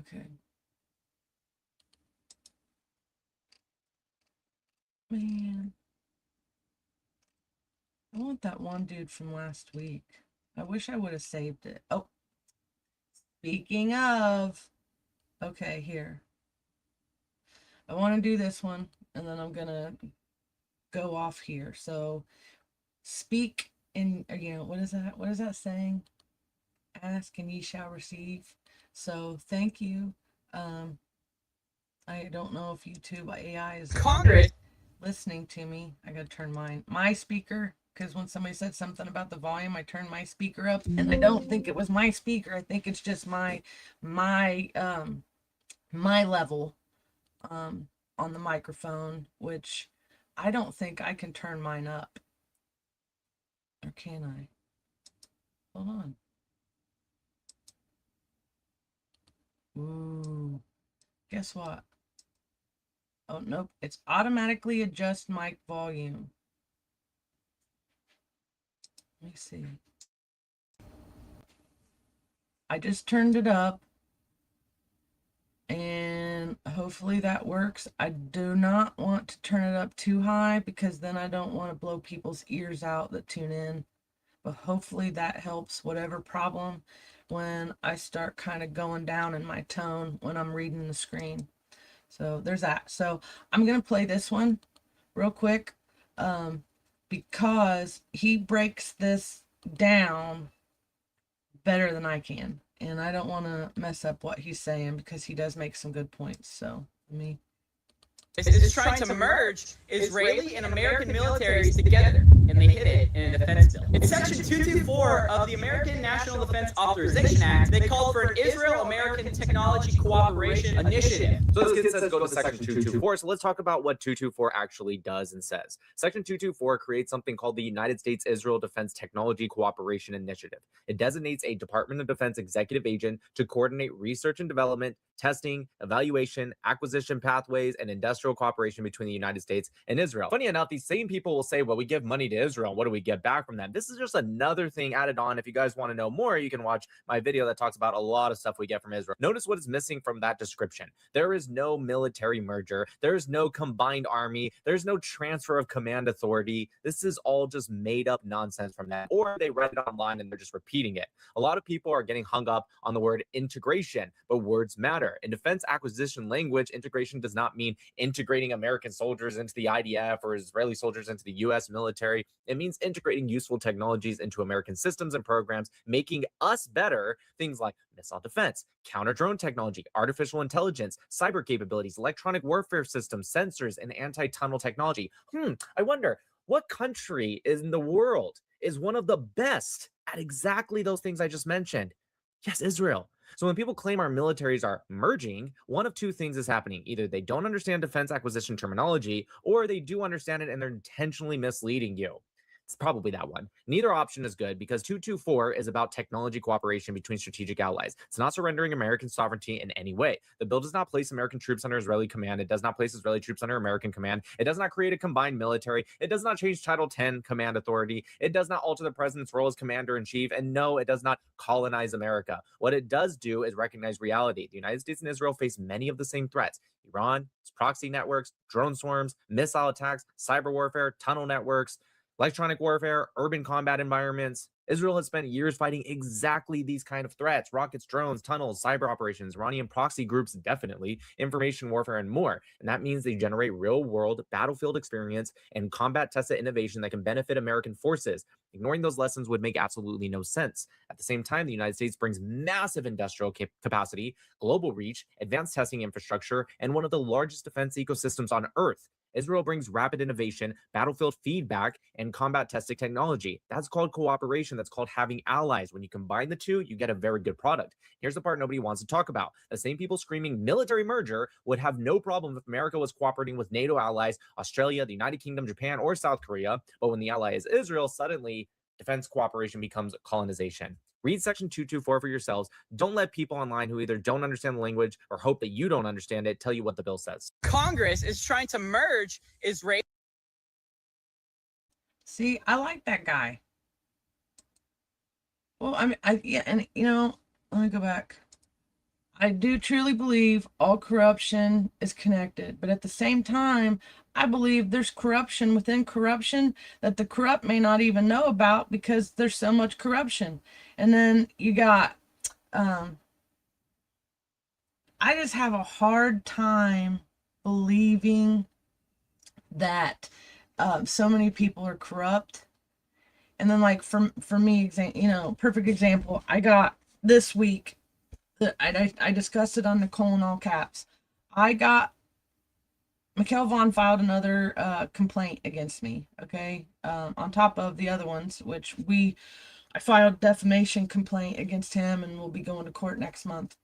Okay. Man. I want that one dude from last week. I wish I would have saved it. Oh. Speaking of. Okay, here. I want to do this one and then I'm going to go off here. So speak and what is that? What is that saying? Ask and ye shall receive. So thank you. I don't know if YouTube AI is Congress listening to me. I gotta turn my speaker, because when somebody said something about the volume, I turned my speaker up, and I don't think it was my speaker. I think it's just my level on the microphone, which I don't think I can turn mine up. Or can I? Hold on. Ooh. Guess what? Oh, nope. It's automatically adjust mic volume. Let me see. I just turned it up, and hopefully that works. I do not want to turn it up too high, because then I don't want to blow people's ears out that tune in. But hopefully that helps whatever problem when I start kind of going down in my tone when I'm reading the screen. So there's that. So I'm going to play this one real quick, because he breaks this down better than I can. And I don't want to mess up what he's saying, because he does make some good points. So let me. is trying to merge Israeli and American militaries together, and they hit it in a defense bill. In Section 224 of the American National Defense Authorization Act, they called for an Israel-American Technology Cooperation Initiative. So this kid says go to Section 224. So let's talk about what 224 actually does and says. Section 224 creates something called the United States-Israel Defense Technology Cooperation Initiative. It designates a Department of Defense executive agent to coordinate research and development, testing, evaluation, acquisition pathways, and industrial cooperation between the United States and Israel. Funny enough, these same people will say, well, we give money to Israel. What do we get back from them? This is just another thing added on. If you guys want to know more, you can watch my video that talks about a lot of stuff we get from Israel. Notice what is missing from that description. There is no military merger. There is no combined army. There's no transfer of command authority. This is all just made up nonsense from that. Or they read it online and they're just repeating it. A lot of people are getting hung up on the word integration, but words matter. In defense acquisition language, integration does not mean integrating American soldiers into the IDF or Israeli soldiers into the US military. It means integrating useful technologies into American systems and programs, making us better. Things like missile defense, counter-drone technology, artificial intelligence, cyber capabilities, electronic warfare systems, sensors, and anti-tunnel technology. I wonder, what country in the world is one of the best at exactly those things I just mentioned? Yes, Israel. So when people claim our militaries are merging, one of two things is happening. Either they don't understand defense acquisition terminology, or they do understand it and they're intentionally misleading you. It's probably that one. Neither option is good, because 224 is about technology cooperation between strategic allies. It's not surrendering American sovereignty in any way. The bill does not place American troops under Israeli command. It does not place Israeli troops under American command. It does not create a combined military. It does not change Title 10 command authority. It does not alter the president's role as commander-in-chief. And no, it does not colonize America. What it does do is recognize reality. The United States and Israel face many of the same threats. Iran, its proxy networks, drone swarms, missile attacks, cyber warfare, tunnel networks, electronic warfare, urban combat environments. Israel has spent years fighting exactly these kind of threats: rockets, drones, tunnels, cyber operations, Iranian proxy groups, definitely, information warfare, and more. And that means they generate real-world battlefield experience and combat-tested innovation that can benefit American forces. Ignoring those lessons would make absolutely no sense. At the same time, the United States brings massive industrial capacity, global reach, advanced testing infrastructure, and one of the largest defense ecosystems on Earth. Israel brings rapid innovation, battlefield feedback, and combat-tested technology. That's called cooperation. That's called having allies. When you combine the two, you get a very good product. Here's the part nobody wants to talk about. The same people screaming military merger would have no problem if America was cooperating with NATO allies, Australia, the United Kingdom, Japan, or South Korea. But when the ally is Israel, suddenly defense cooperation becomes colonization. Read Section 224 for yourselves. Don't let people online who either don't understand the language or hope that you don't understand it tell you what the bill says. Congress is trying to merge Israel. See, I like that guy. Well, I mean, and let me go back. I do truly believe all corruption is connected, but at the same time, I believe there's corruption within corruption that the corrupt may not even know about, because there's so much corruption. And then you got, I just have a hard time believing that so many people are corrupt. And then like for me, perfect example, I got this week that I discussed it on Nicole in all caps. I got Mikkel Vaughn filed another complaint against me. Okay, on top of the other ones, which I filed defamation complaint against him, and we'll be going to court next month.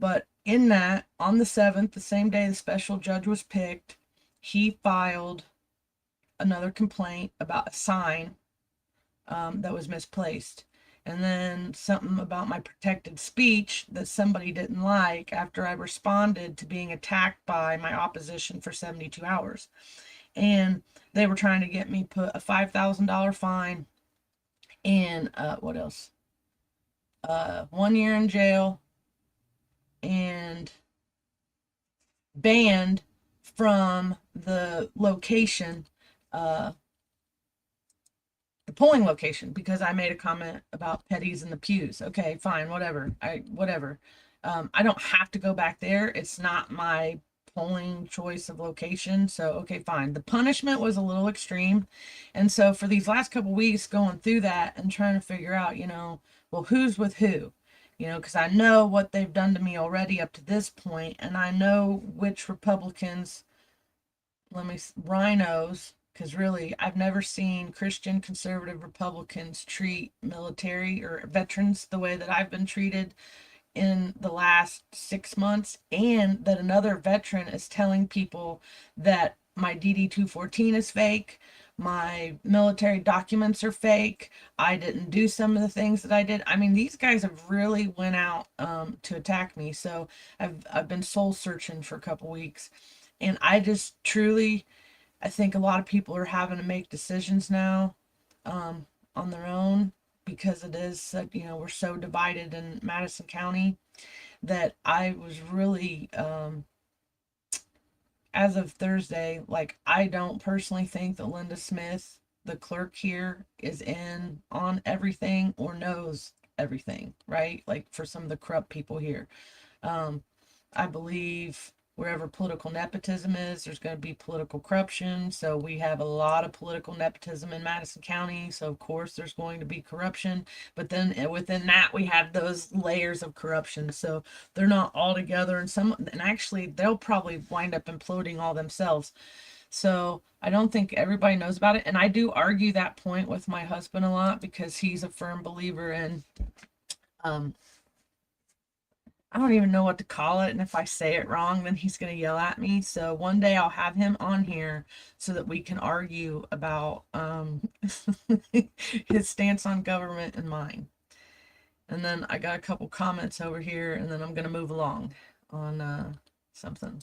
But in that, on the 7th, the same day the special judge was picked, he filed another complaint about a sign that was misplaced. And then something about my protected speech that somebody didn't like after I responded to being attacked by my opposition for 72 hours. And they were trying to get me put a $5,000 fine and what else? 1 year in jail and banned from the location, the polling location, because I made a comment about petties in the pews. Okay, fine, whatever. I don't have to go back there. It's not my polling choice of location. So, okay, fine. The punishment was a little extreme. And so for these last couple weeks going through that and trying to figure out, well, who's with who? Because I know what they've done to me already up to this point, and I know which Republicans, rhinos, because really, I've never seen Christian conservative Republicans treat military or veterans the way that I've been treated in the last 6 months, and that another veteran is telling people that my DD-214 is fake, my military documents are fake, I didn't do some of the things that I did. I mean, these guys have really went out to attack me. So I've been soul searching for a couple weeks, and I just truly, I think a lot of people are having to make decisions now on their own, because it is, we're so divided in Madison County, that I was really, as of Thursday, like, I don't personally think that Linda Smith, the clerk here, is in on everything or knows everything, right? Like, for some of the corrupt people here. I believe wherever political nepotism is, there's going to be political corruption. So we have a lot of political nepotism in Madison County. So of course there's going to be corruption, but then within that we have those layers of corruption. So they're not all together, and actually they'll probably wind up imploding all themselves. So I don't think everybody knows about it. And I do argue that point with my husband a lot, because he's a firm believer in, I don't even know what to call it, and if I say it wrong, then he's going to yell at me. So one day I'll have him on here so that we can argue about his stance on government and mine. And then I got a couple comments over here, and then I'm going to move along on something.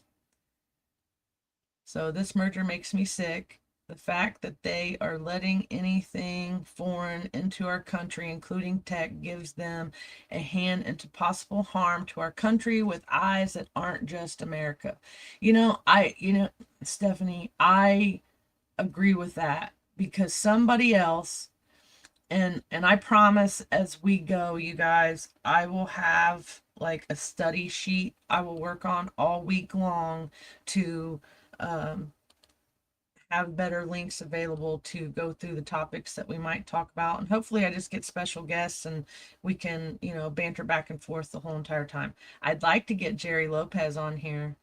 So this merger makes me sick. The fact that they are letting anything foreign into our country, including tech, gives them a hand into possible harm to our country with eyes that aren't just America. Stephanie, I agree with that, because somebody else, and I promise as we go, you guys, I will have like a study sheet I will work on all week long to have better links available to go through the topics that we might talk about. And hopefully I just get special guests and we can, banter back and forth the whole entire time. I'd like to get Jerry Lopez on here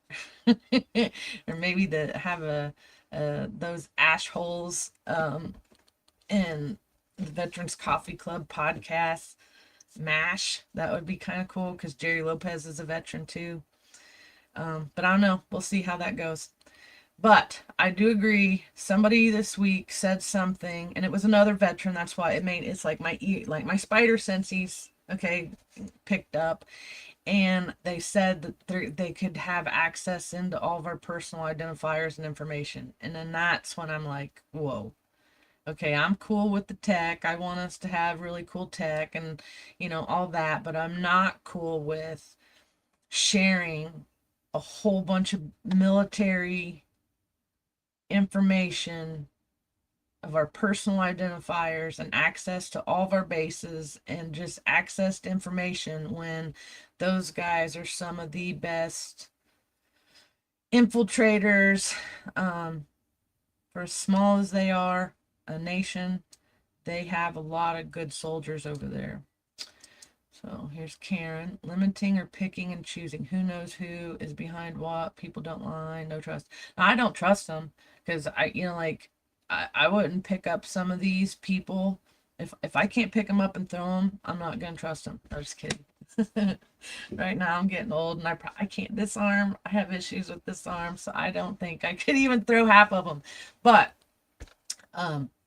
or maybe to have those ash holes in the Veterans Coffee Club podcast MASH. That would be kind of cool, because Jerry Lopez is a veteran too. But I don't know. We'll see how that goes. But I do agree, somebody this week said something, and it was another veteran. That's why it's like my spider senses, okay, picked up, and they said that they could have access into all of our personal identifiers and information. And then that's when I'm like, whoa, okay, I'm cool with the tech. I want us to have really cool tech and, all that, but I'm not cool with sharing a whole bunch of military information of our personal identifiers and access to all of our bases and just access to information, when those guys are some of the best infiltrators, for as small as they are a nation. They have a lot of good soldiers over there. So here's Karen. Limiting or picking and choosing. Who knows who is behind what? People don't lie. No trust. Now, I don't trust them because I wouldn't pick up some of these people. If I can't pick them up and throw them, I'm not going to trust them. I'm just kidding. Right now I'm getting old and I can't disarm. I have issues with this arm, so I don't think I could even throw half of them. But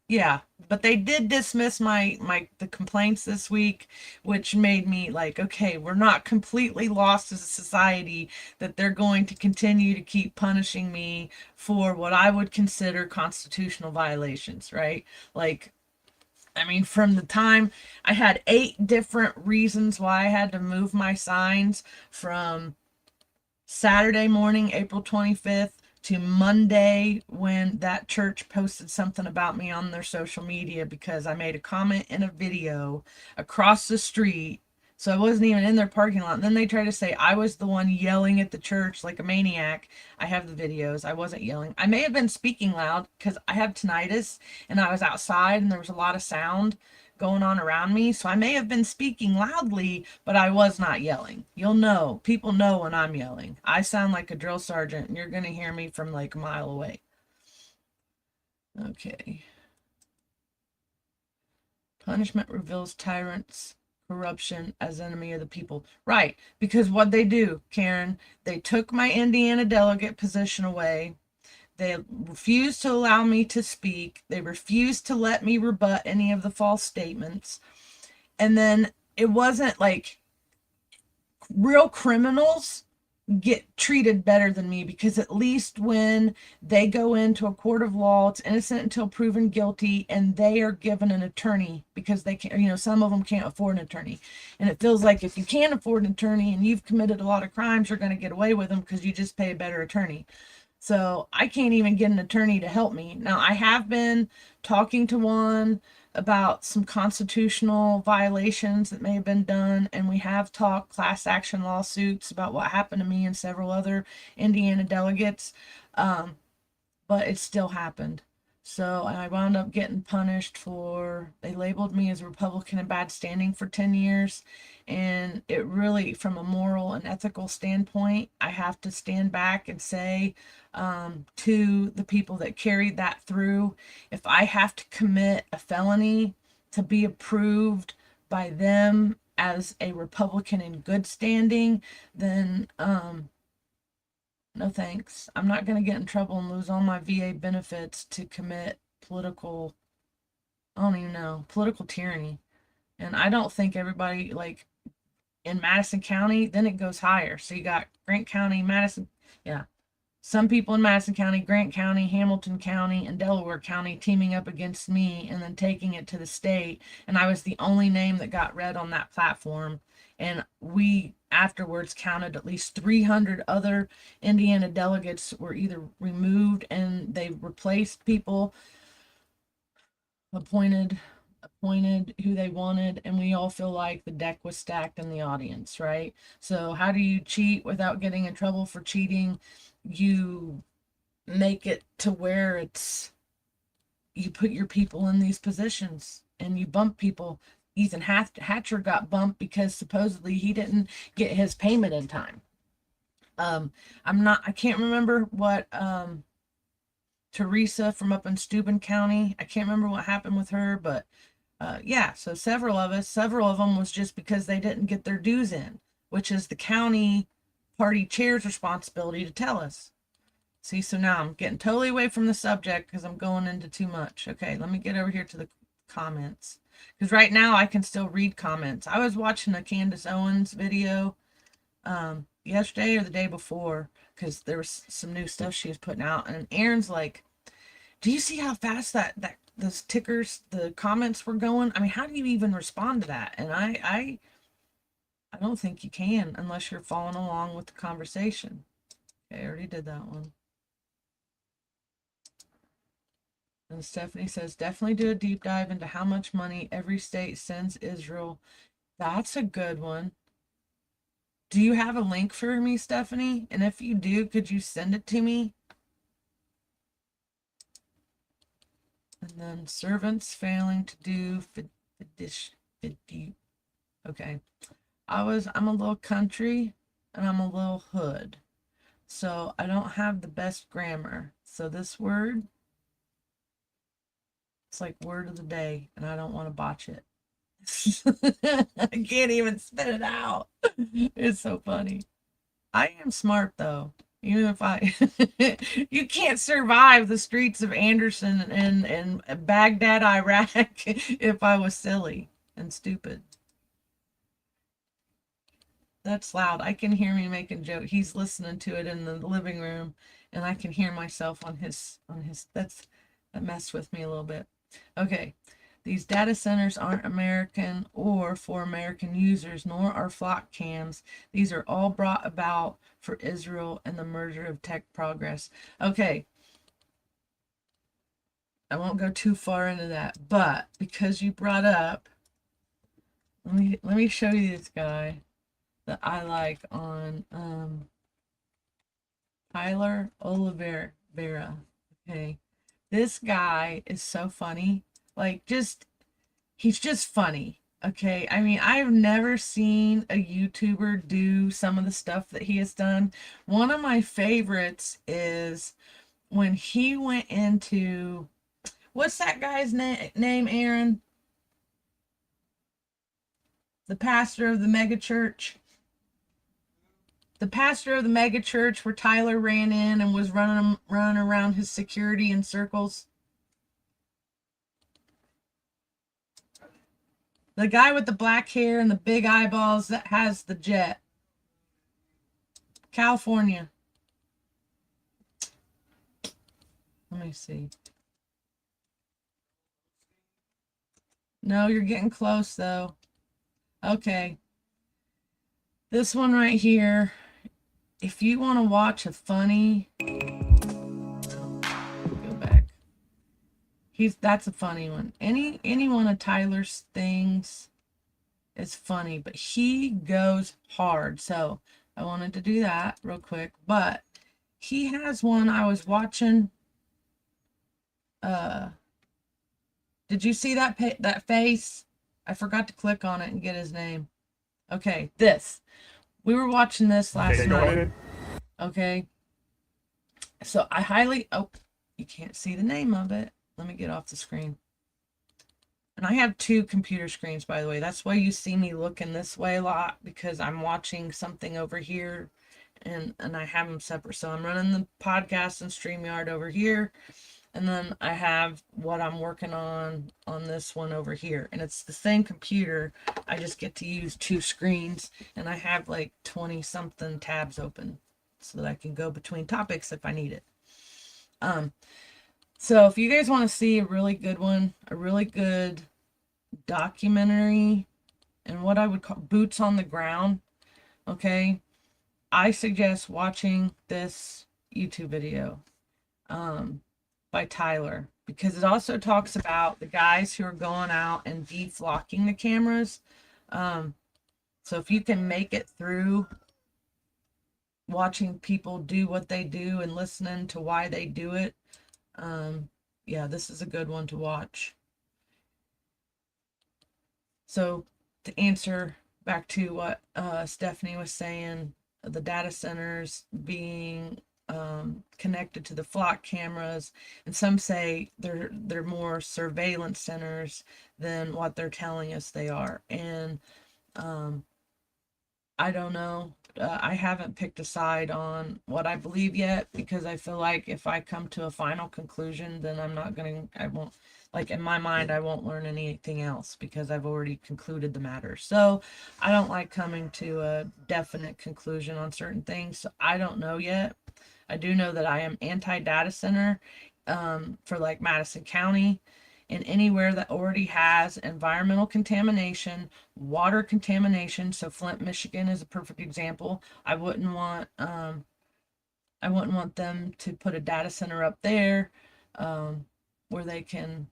yeah, but they did dismiss the complaints this week, which made me like, okay, we're not completely lost as a society, that they're going to continue to keep punishing me for what I would consider constitutional violations, right? Like, I mean, from the time I had 8 different reasons why I had to move my signs from Saturday morning, April 25th, to Monday when that church posted something about me on their social media because I made a comment in a video across the street. So I wasn't even in their parking lot. And then they tried to say I was the one yelling at the church like a maniac. I have the videos. I wasn't yelling. I may have been speaking loud because I have tinnitus and I was outside and there was a lot of sound going on around me. So I may have been speaking loudly, but I was not yelling. You'll know. People know when I'm yelling. I sound like a drill sergeant and you're going to hear me from like a mile away. Okay. Punishment reveals tyrants' corruption as enemy of the people. Right, because what they do, Karen, they took my Indiana delegate position away. They refused to allow me to speak. They refused to let me rebut any of the false statements. And then it wasn't like real criminals get treated better than me, because at least when they go into a court of law, it's innocent until proven guilty, and they are given an attorney because they can't, some of them can't afford an attorney. And it feels like if you can't afford an attorney and you've committed a lot of crimes, you're going to get away with them because you just pay a better attorney. So I can't even get an attorney to help me. Now, I have been talking to one about some constitutional violations that may have been done, and we have talked class action lawsuits about what happened to me and several other Indiana delegates, but it still happened. So I wound up getting punished for, they labeled me as a Republican in bad standing for 10 years. And it really, from a moral and ethical standpoint, I have to stand back and say to the people that carried that through, if I have to commit a felony to be approved by them as a Republican in good standing, then no thanks. I'm not going to get in trouble and lose all my VA benefits to commit political, I don't even know, political tyranny. And I don't think everybody, like in Madison County, then it goes higher. So you got Grant County, Madison, yeah. Some people in Madison County, Grant County, Hamilton County, and Delaware County teaming up against me and then taking it to the state. And I was the only name that got read on that platform. And we afterwards counted at least 300 other Indiana delegates were either removed and they replaced people, appointed who they wanted, and we all feel like the deck was stacked in the audience, right? So how do you cheat without getting in trouble for cheating? You make it to where you put your people in these positions and you bump people. Ethan Hatcher got bumped because supposedly he didn't get his payment in time. I can't remember what Teresa from up in Steuben County, I can't remember what happened with her, but yeah, so several of them was just because they didn't get their dues in, which is the county party chair's responsibility to tell us. See, so now I'm getting totally away from the subject because I'm going into too much. Okay, let me get over here to the comments, because right now I can still read comments. I was watching a Candace Owens video yesterday or the day before, because there was some new stuff she was putting out, and Aaron's like, do you see how fast that those tickers, the comments were going? I mean, how do you even respond to that? And I don't think you can unless you're following along with the conversation. Okay, I already did that one. And Stephanie says, definitely do a deep dive into how much money every state sends Israel. That's a good one. Do you have a link for me, Stephanie? And if you do, could you send it to me? And then servants failing to do okay. I'm a little country and I'm a little hood. So I don't have the best grammar. So this word, it's like word of the day, and I don't want to botch it. I can't even spit it out. It's so funny. I am smart though. Even if I, you can't survive the streets of Anderson and Baghdad, Iraq, if I was silly and stupid. That's loud. I can hear me making joke. He's listening to it in the living room, and I can hear myself on his. That messed with me a little bit. Okay. These data centers aren't American or for American users, nor are flock cams. These are all brought about for Israel and the merger of tech progress. Okay. I won't go too far into that, but because you brought up, let me show you this guy that I like on Tyler Oliveira. Okay. This guy is so funny. Like, he's just funny. Okay. I mean, I've never seen a YouTuber do some of the stuff that he has done. One of my favorites is when he went into, what's that guy's name, Aaron? The pastor of the mega church. The pastor of the mega church where Tyler ran in and was running around his security in circles. The guy with the black hair and the big eyeballs that has the jet. California. Let me see. No, you're getting close though. Okay. This one right here. If you want to watch a funny, go back. That's a funny one. Any one of Tyler's things is funny, but he goes hard. So I wanted to do that real quick, but he has one I was watching. Did you see that face? I forgot to click on it and get his name. Okay, this. We were watching this last night. Okay. So I you can't see the name of it. Let me get off the screen. And I have two computer screens, by the way. That's why you see me looking this way a lot, because I'm watching something over here and I have them separate. So I'm running the podcast and StreamYard over here. And then I have what I'm working on this one over here. And it's the same computer. I just get to use two screens. And I have like 20 something tabs open so that I can go between topics if I need it. So if you guys want to see a really good one, a really good documentary, and what I would call boots on the ground, okay, I suggest watching this YouTube video by Tyler, because it also talks about the guys who are going out and deflocking the cameras. So if you can make it through watching people do what they do and listening to why they do it, yeah, this is a good one to watch. So to answer back to what Stephanie was saying, the data centers being connected to the flock cameras, and some say they're more surveillance centers than what they're telling us they are. And I don't know. I haven't picked a side on what I believe yet, because I feel like if I come to a final conclusion, then I won't, like in my mind, I won't learn anything else because I've already concluded the matter. So I don't like coming to a definite conclusion on certain things. So I don't know yet. I do know that I am anti-data center for like Madison County and anywhere that already has environmental contamination, water contamination. So Flint, Michigan is a perfect example. I wouldn't want them to put a data center up there where they can,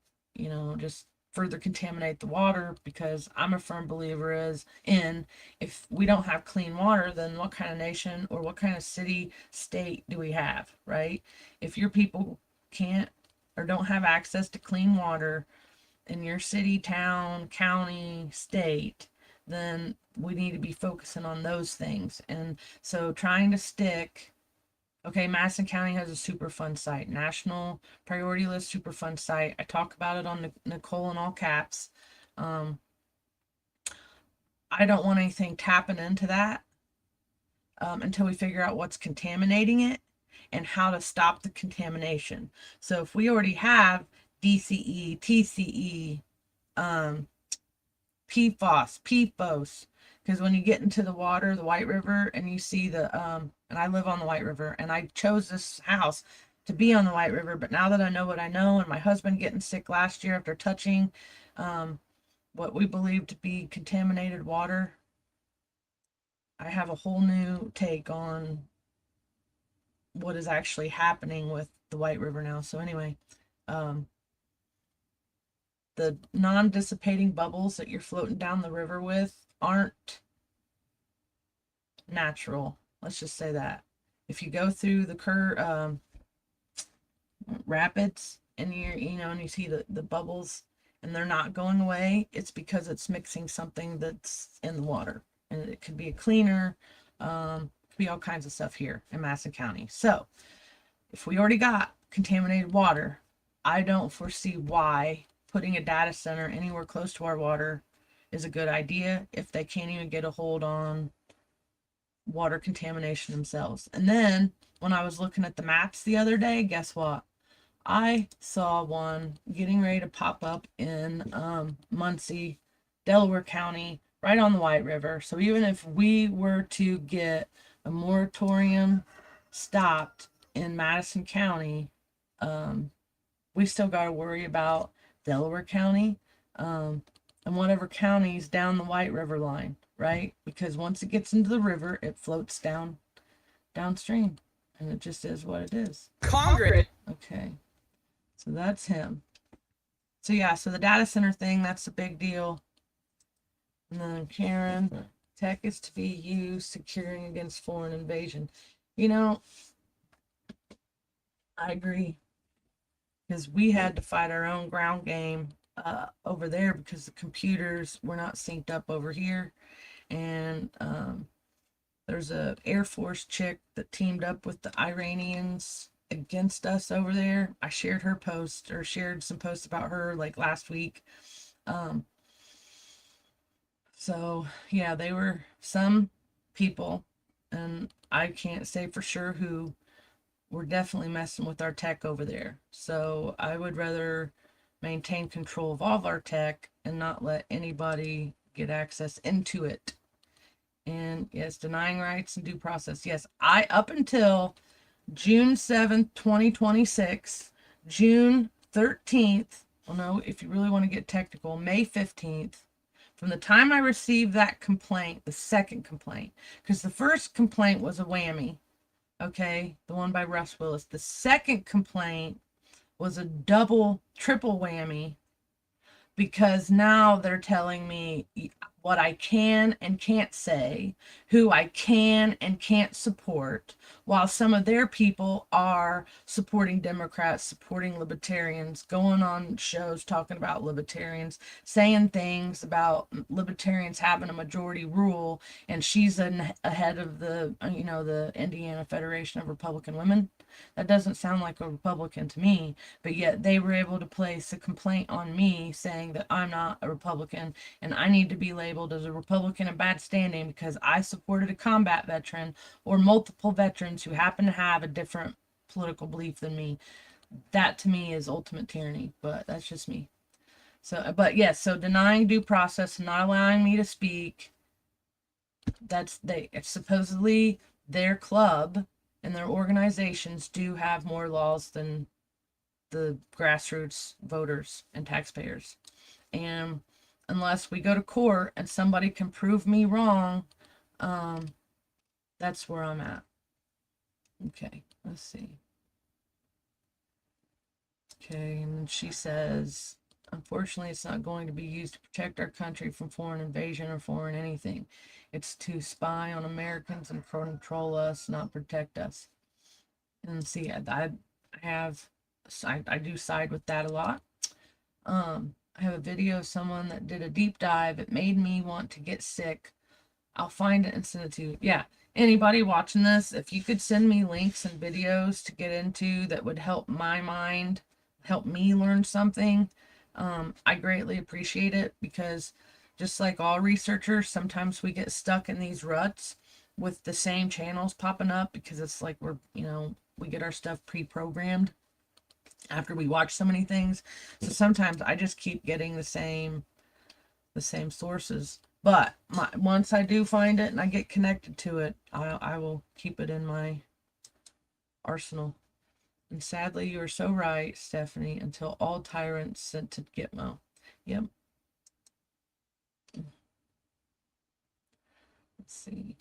just further contaminate the water, because I'm a firm believer if we don't have clean water, then what kind of nation or what kind of city, state do we have, right? If your people can't or don't have access to clean water in your city, town, county, state, then we need to be focusing on those things. And so trying to stick, okay, Madison County has a Superfund site, national priority list Superfund site. I talk about it on Nicole in all caps. I don't want anything tapping into that until we figure out what's contaminating it and how to stop the contamination. So if we already have DCE, TCE, PFOS, because when you get into the water, the White River, and you see the, and I live on the White River, and I chose this house to be on the White River, but now that I know what I know, and my husband getting sick last year after touching what we believe to be contaminated water, I have a whole new take on what is actually happening with the White River now. So anyway, the non-dissipating bubbles that you're floating down the river with aren't natural. Let's just say that. If you go through the rapids and and you see the bubbles and they're not going away, it's because it's mixing something that's in the water. And it could be a cleaner, could be all kinds of stuff here in Madison County. So if we already got contaminated water, I don't foresee why putting a data center anywhere close to our water is a good idea if they can't even get a hold on water contamination themselves. And then when I was looking at the maps the other day, guess what? I saw one getting ready to pop up in Muncie, Delaware County, right on the White River. So even if we were to get a moratorium stopped in Madison County, we still got to worry about Delaware County and whatever counties down the White River line, right? Because once it gets into the river, it floats downstream, and it just is what it is. Congress. Okay, so that's him. So yeah, so the data center thing, that's a big deal. And then Karen, tech is to be used securing against foreign invasion. I agree. Because we had to fight our own ground game over there because the computers were not synced up over here. And there's a Air Force chick that teamed up with the Iranians against us over there. I shared her post, or shared some posts about her like last week. So yeah, they were some people, and I can't say for sure who, were definitely messing with our tech over there. So I would rather maintain control of all of our tech and not let anybody get access into it. And yes, denying rights and due process. Yes, up until June 7th, 2026, June 13th, well, no, if you really want to get technical, May 15th, from the time I received that complaint, the second complaint, because the first complaint was a whammy, okay, the one by Russ Willis. The second complaint was a triple whammy, because now they're telling me what I can and can't say, who I can and can't support, while some of their people are supporting Democrats, supporting libertarians, going on shows talking about libertarians, saying things about libertarians having a majority rule, and she's ahead of the Indiana Federation of Republican Women. That doesn't sound like a Republican to me, but yet they were able to place a complaint on me saying that I'm not a Republican and I need to be labeled as a Republican in bad standing because I supported a combat veteran or multiple veterans who happen to have a different political belief than me. That to me is ultimate tyranny, but that's just me. So, but yes, so denying due process, not allowing me to speak, it's supposedly their club and their organizations do have more laws than the grassroots voters and taxpayers. And unless we go to court and somebody can prove me wrong, that's where I'm at. Okay, let's see. Okay, and she says, unfortunately, it's not going to be used to protect our country from foreign invasion or foreign anything. It's to spy on Americans and control us, not protect us. And see, I have I do side with that a lot. I have a video of someone that did a deep dive. It made me want to get sick. I'll find it and send it to you. Yeah, anybody watching this, if you could send me links and videos to get into that would help my mind, help me learn something, I greatly appreciate it, because just like all researchers, sometimes we get stuck in these ruts with the same channels popping up, because it's like we get our stuff pre-programmed after we watch so many things. So sometimes I just keep getting the same sources. But once I do find it and I get connected to it, I will keep it in my arsenal. And sadly, you are so right, Stephanie, until all tyrants sent to Gitmo. Yep. Let's see.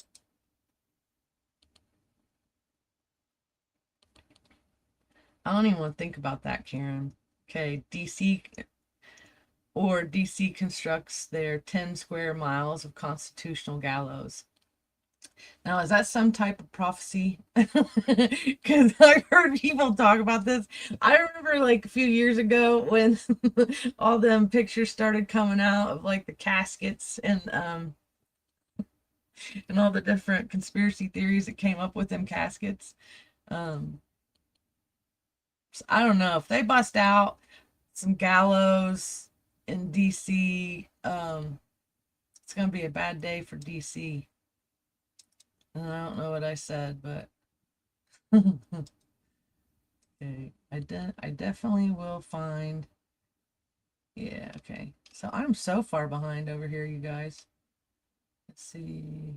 I don't even want to think about that, Karen. Okay, DC constructs their 10 square miles of constitutional gallows. Now, is that some type of prophecy? Because I've heard people talk about this. I remember like a few years ago when all them pictures started coming out of like the caskets and all the different conspiracy theories that came up with them caskets. So I don't know if they bust out some gallows in DC. It's gonna be a bad day for DC. And I don't know what I said, but okay. I definitely will find. Yeah, okay. So I'm so far behind over here, you guys. Let's see.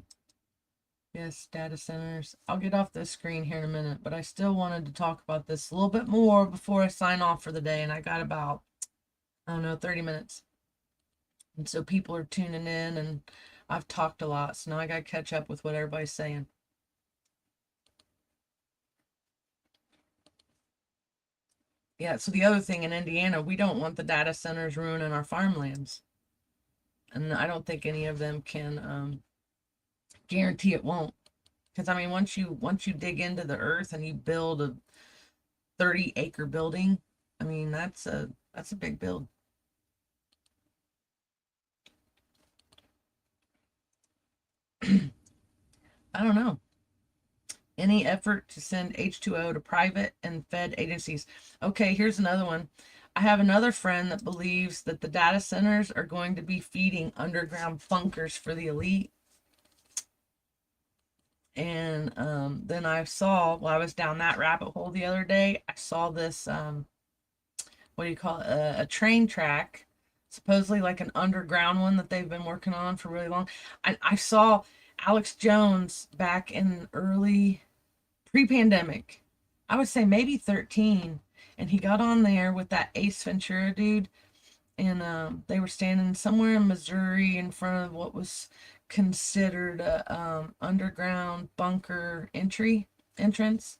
Yes, data centers. I'll get off this screen here in a minute, but I still wanted to talk about this a little bit more before I sign off for the day, and I got about, I don't know, 30 minutes. And so people are tuning in, and I've talked a lot, so now I got to catch up with what everybody's saying. Yeah, so the other thing in Indiana, we don't want the data centers ruining our farmlands. And I don't think any of them can guarantee it won't. Because I mean, once you dig into the earth and you build a 30-acre building, I mean, that's a big build. I don't know. Any effort to send H2O to private and Fed agencies. Okay, here's another one. I have another friend that believes that the data centers are going to be feeding underground bunkers for the elite. And then I saw, while I was down that rabbit hole the other day, I saw this, what do you call it, a train track, supposedly like an underground one that they've been working on for really long. I saw Alex Jones back in early pre-pandemic, I would say maybe 13, and he got on there with that Ace Ventura dude, and they were standing somewhere in Missouri in front of what was considered a underground bunker entrance.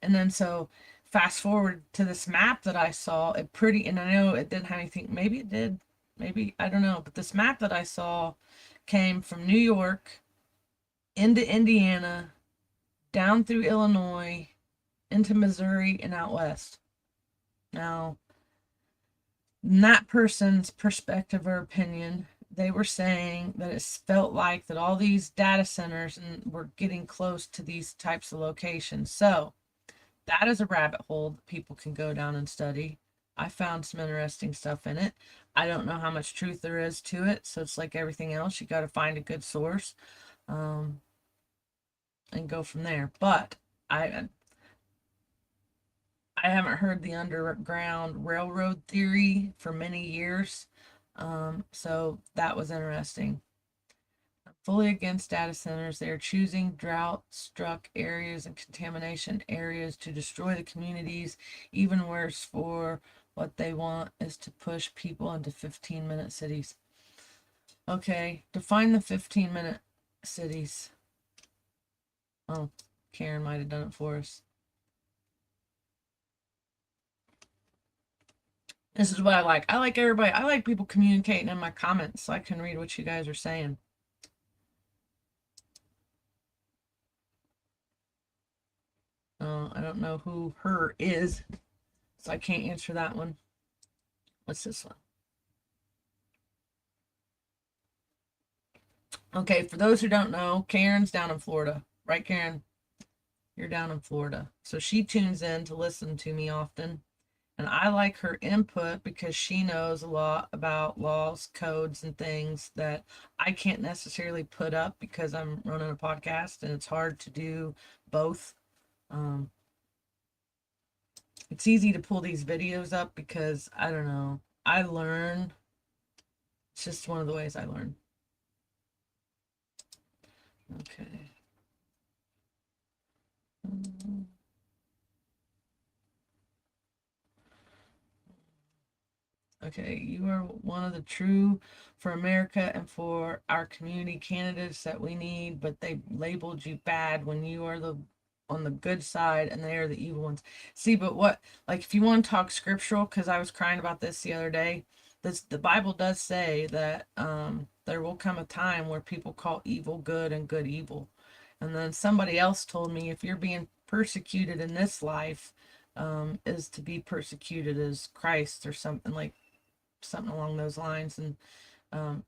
And then so fast forward to this map that I saw, and I know it didn't have anything, maybe it did, maybe, I don't know, but this map that I saw came from New York into Indiana, down through Illinois, into Missouri, and out west. Now, in that person's perspective or opinion, they were saying that it felt like that all these data centers were getting close to these types of locations. So that is a rabbit hole that people can go down and study. I found some interesting stuff in it. I don't know how much truth there is to it. So it's like everything else. You got to find a good source. And go from there. But I haven't heard the underground railroad theory for many years. So that was interesting. I'm fully against data centers. They are choosing drought-struck areas and contamination areas to destroy the communities. Even worse, for what they want is to push people into 15-minute cities. Okay, define the 15-minute cities. Oh, Karen might have done it for us. This is what I like. I like everybody. I like people communicating in my comments so I can read what you guys are saying. I don't know who her is. So I can't answer that one. What's this one? Okay, for those who don't know, Karen's down in Florida. Right, Karen? You're down in Florida. So she tunes in to listen to me often. And I like her input because she knows a lot about laws, codes, and things that I can't necessarily put up because I'm running a podcast and it's hard to do both. It's easy to pull these videos up because, I don't know, I learn. It's just one of the ways I learn. Okay. Okay, you are one of the true for America and for our community candidates that we need, but they labeled you bad when you are the on the good side and they are the evil ones. See, but what, like, if you want to talk scriptural, because I was crying about this the other day, the Bible does say that there will come a time where people call evil good and good evil. And then somebody else told me, if you're being persecuted in this life, is to be persecuted as Christ or something along those lines. And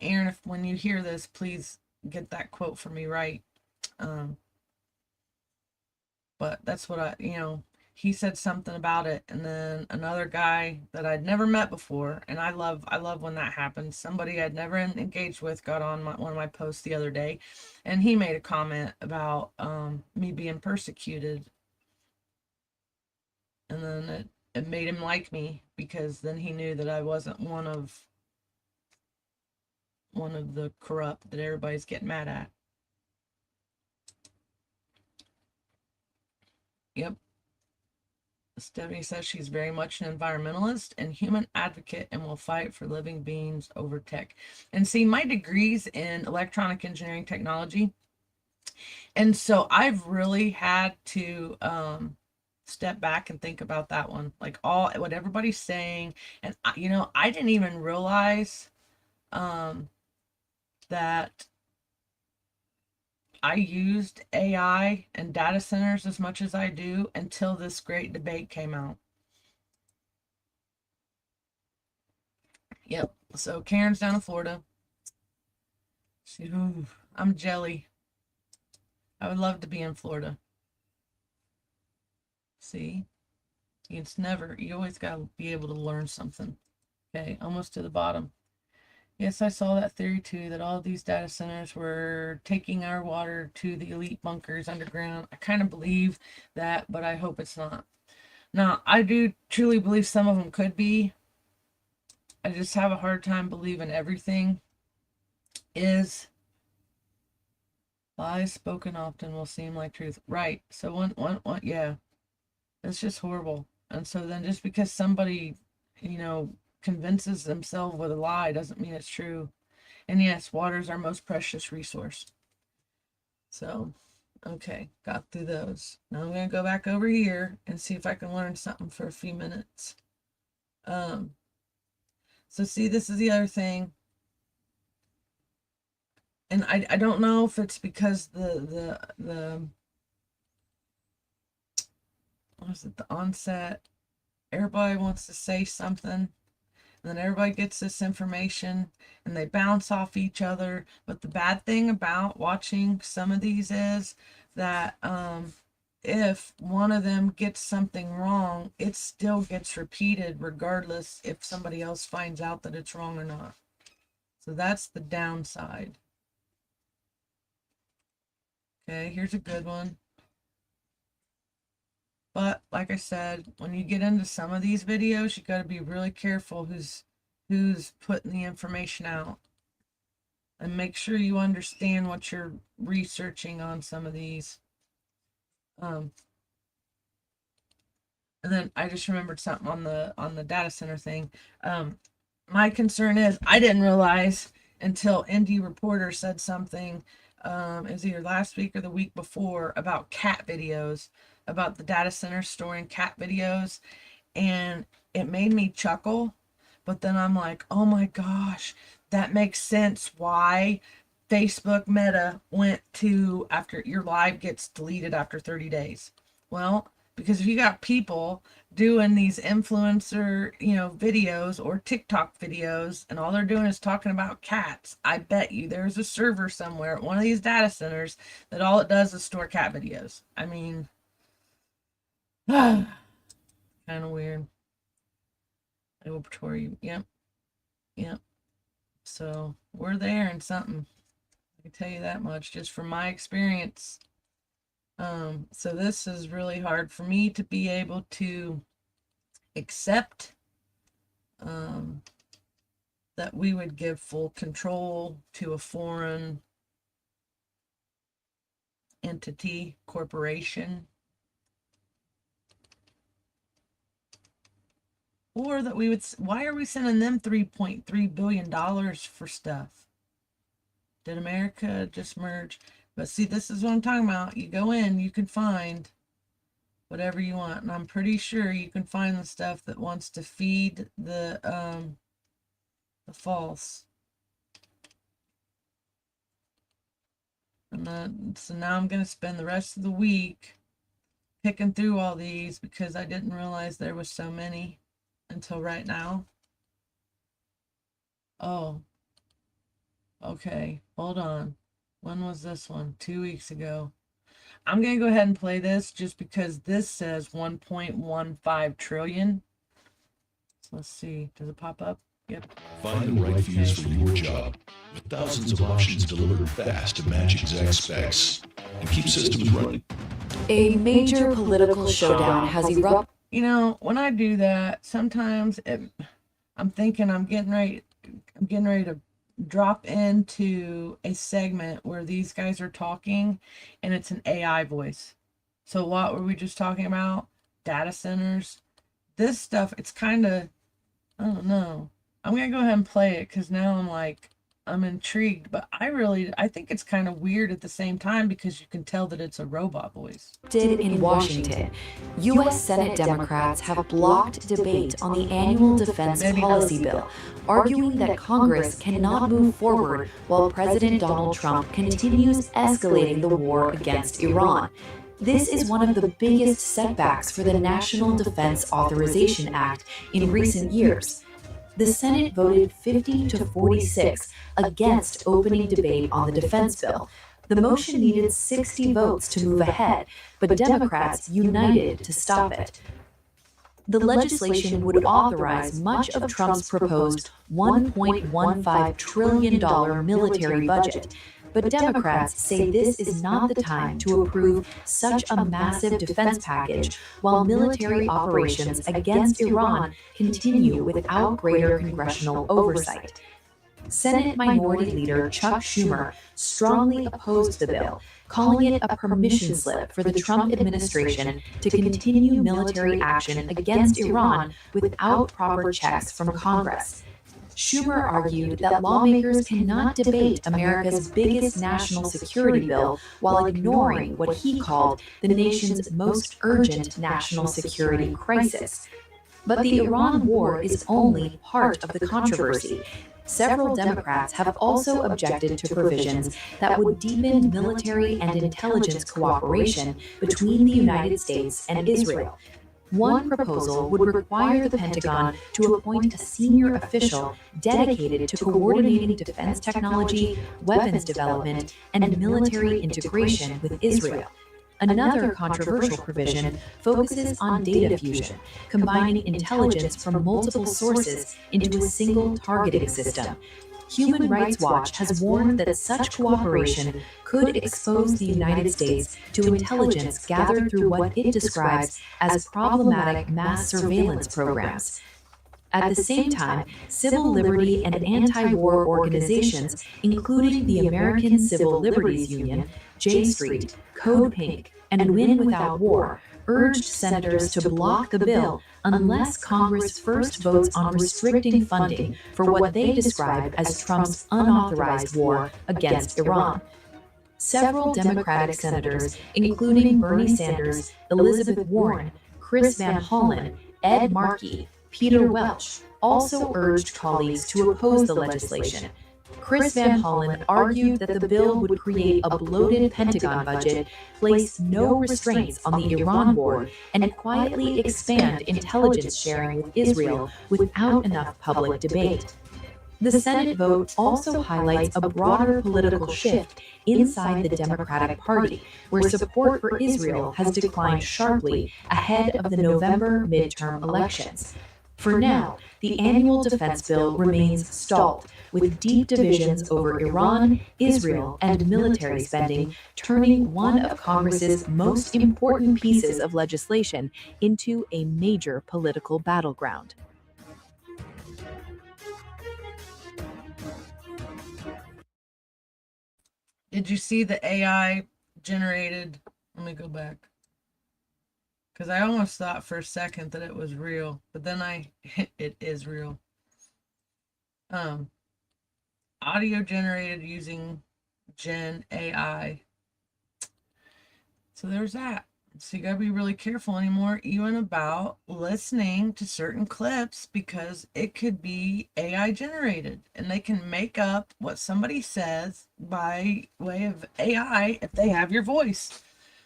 Aaron, if when you hear this, please get that quote for me right. But that's what he said something about it. And then another guy that I'd never met before, and I love when that happens. Somebody I'd never engaged with got on one of my posts the other day, and he made a comment about me being persecuted. And then it made him like me, because then he knew that I wasn't one of the corrupt that everybody's getting mad at. Yep. Stephanie says she's very much an environmentalist and human advocate and will fight for living beings over tech. And see, my degree's in electronic engineering technology. And so I've really had to step back and think about that one. Like what everybody's saying. And, I didn't even realize that I used AI and data centers as much as I do until this great debate came out. Yep. So Karen's down in Florida. I'm jelly. I would love to be in Florida. See? You always got to be able to learn something. Okay, almost to the bottom. Yes, I saw that theory too, that all of these data centers were taking our water to the elite bunkers underground. I kind of believe that, but I hope it's not. Now, I do truly believe some of them could be. I just have a hard time believing everything is. Lies spoken often will seem like truth. Right. So one, yeah. It's just horrible. And so then just because somebody, convinces themselves with a lie doesn't mean it's true. And yes, water is our most precious resource. So, okay, got through those. Now I'm going to go back over here and see if I can learn something for a few minutes. So see, this is the other thing. And I don't know if it's because the onset, everybody wants to say something. And then everybody gets this information and they bounce off each other. But the bad thing about watching some of these is that if one of them gets something wrong, it still gets repeated regardless if somebody else finds out that it's wrong or not. So that's the downside. Okay, here's a good one. But like I said, when you get into some of these videos, you got to be really careful who's putting the information out. And make sure you understand what you're researching on some of these. And then I just remembered something on the data center thing. My concern is I didn't realize until Indie Reporter said something, it was either last week or the week before, about cat videos, about the data center storing cat videos, and it made me chuckle. But then I'm like, oh my gosh, that makes sense why Facebook Meta went to after your live gets deleted after 30 days. Well, Because if you got people doing these influencer, videos or TikTok videos, and all they're doing is talking about cats, I bet you there's a server somewhere at one of these data centers that all it does is store cat videos. I mean, kind of weird. Laboratory, yep. So we're there in something. I can tell you that much just from my experience. So this is really hard for me to be able to accept that we would give full control to a foreign entity, corporation, or that we would, why are we sending them $3.3 billion for stuff? Did America just merge? But see, this is what I'm talking about. You go in, you can find whatever you want. And I'm pretty sure you can find the stuff that wants to feed the false. And then, so now I'm going to spend the rest of the week picking through all these because I didn't realize there was so many until right now. Oh. Okay, hold on. When was this one? 2 weeks ago. I'm going to go ahead and play this just because this says 1.15 trillion. So let's see. Does it pop up? Yep. Find the right fuse for your job with thousands of options delivered fast to match exact specs and keep systems running. A major political showdown has erupted. When I do that, sometimes I'm thinking I'm getting ready to drop into a segment where these guys are talking and it's an AI voice. So what were we just talking about? Data centers. This stuff, it's kind of, I don't know. I'm going to go ahead and play it because now I'm intrigued, but I think it's kind of weird at the same time because you can tell that it's a robot voice. In Washington, U.S. Senate Democrats have blocked debate on the annual defense policy bill, arguing that Congress cannot move forward while President Donald Trump continues escalating the war against Iran. This is one of the biggest setbacks for the National Defense Authorization Act in recent years. The Senate voted 50 to 46 against opening debate on the defense bill. The motion needed 60 votes to move ahead, but Democrats united to stop it. The legislation would authorize much of Trump's proposed $1.15 trillion military budget, but Democrats say this is not the time to approve such a massive defense package while military operations against Iran continue without greater congressional oversight. Senate Minority Leader Chuck Schumer strongly opposed the bill, calling it a permission slip for the Trump administration to continue military action against Iran without proper checks from Congress. Schumer argued that lawmakers cannot debate America's biggest national security bill while ignoring what he called the nation's most urgent national security crisis. But the Iran war is only part of the controversy. Several Democrats have also objected to provisions that would deepen military and intelligence cooperation between the United States and Israel. One proposal would require the Pentagon to appoint a senior official dedicated to coordinating defense technology, weapons development, and military integration with Israel. Another controversial provision focuses on data fusion, combining intelligence from multiple sources into a single targeting system. Human Rights Watch has warned that such cooperation could expose the United States to intelligence gathered through what it describes as problematic mass surveillance programs. At the same time, civil liberty and anti-war organizations, including the American Civil Liberties Union, J Street, Code Pink, and Win Without War, urged senators to block the bill unless Congress first votes on restricting funding for what they describe as Trump's unauthorized war against Iran. Several Democratic senators, including Bernie Sanders, Elizabeth Warren, Chris Van Hollen, Ed Markey, Peter Welch, also urged colleagues to oppose the legislation. Chris Van Hollen argued that the bill would create a bloated Pentagon budget, place no restraints on the Iran war, and quietly expand intelligence sharing with Israel without enough public debate. The Senate vote also highlights a broader political shift inside the Democratic Party, where support for Israel has declined sharply ahead of the November midterm elections. For now, the annual defense bill remains stalled, with deep divisions over Iran, Israel, and military spending turning one of Congress's most important pieces of legislation into a major political battleground. Did you see the AI generated? Let me go back. Because I almost thought for a second that it was real, but then it is real. Audio generated using Gen AI. So there's that. So you gotta be really careful anymore, even about listening to certain clips, because it could be AI generated and they can make up what somebody says by way of AI if they have your voice.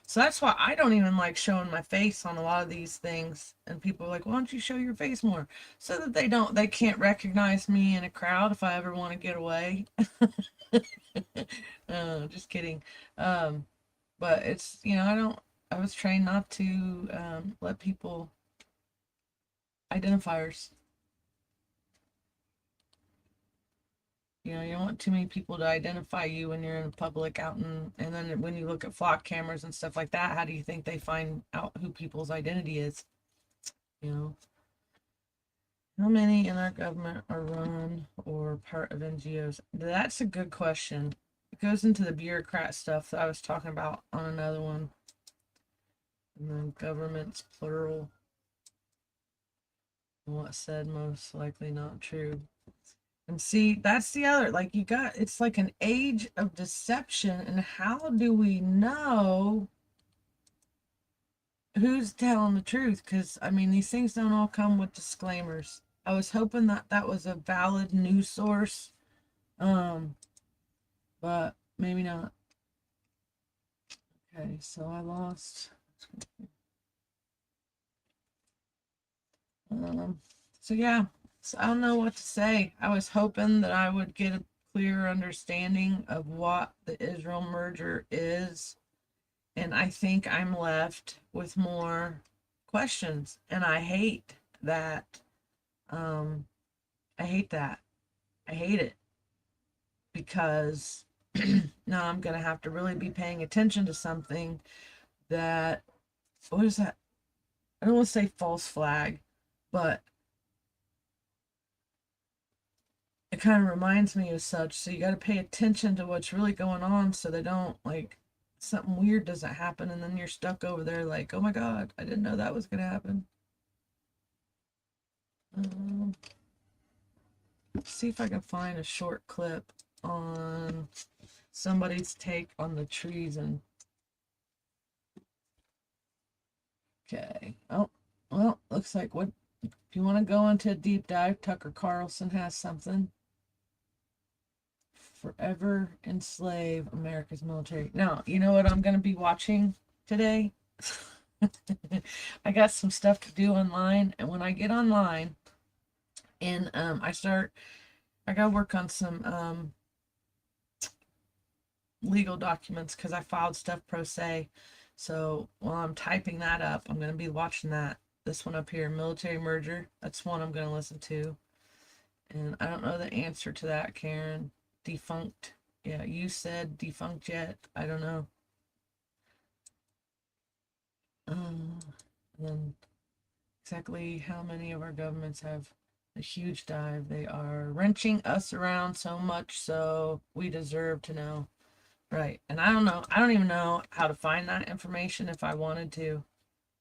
So that's why I don't even like showing my face on a lot of these things. And people are like, why don't you show your face more? So that they can't recognize me in a crowd if I ever want to get away. Just kidding. But it's, I was trained not to let people identifiers. You don't want too many people to identify you when you're in public out and then when you look at flock cameras and stuff like that, how do you think they find out who people's identity is? How many in our government are run or part of NGOs? That's a good question. It goes into the bureaucrat stuff that I was talking about on another one. And then government's plural. And what said most likely not true. And see, that's the other, it's like an age of deception. And how do we know who's telling the truth? Because, these things don't all come with disclaimers. I was hoping that was a valid news source. But maybe not. Okay, so I lost. So yeah. So I don't know what to say. I was hoping that I would get a clear understanding of what the Israel merger is. And I think I'm left with more questions. And I hate that. I hate that. I hate it. Because now I'm going to have to really be paying attention to something that, what is that? I don't want to say false flag, but it kind of reminds me of such. So you got to pay attention to what's really going on so they don't, something weird doesn't happen and then you're stuck over there like, oh my God, I didn't know that was going to happen. Let's see if I can find a short clip on somebody's take on the treason. Okay. Oh, well, looks like if you want to go into a deep dive, Tucker Carlson has something. Forever enslave America's military. Now, you know what I'm going to be watching today? I got some stuff to do online, and when I get online and I got to work on some legal documents because I filed stuff pro se. So while I'm typing that up, I'm going to be watching that. This one up here, military merger. That's one I'm going to listen to. And I don't know the answer to that, Karen. Defunct. Yeah, you said defunct yet. I don't know. Then exactly how many of our governments have a huge dive? They are wrenching us around so much, so we deserve to know. Right. And I don't know. I don't even know how to find that information if I wanted to,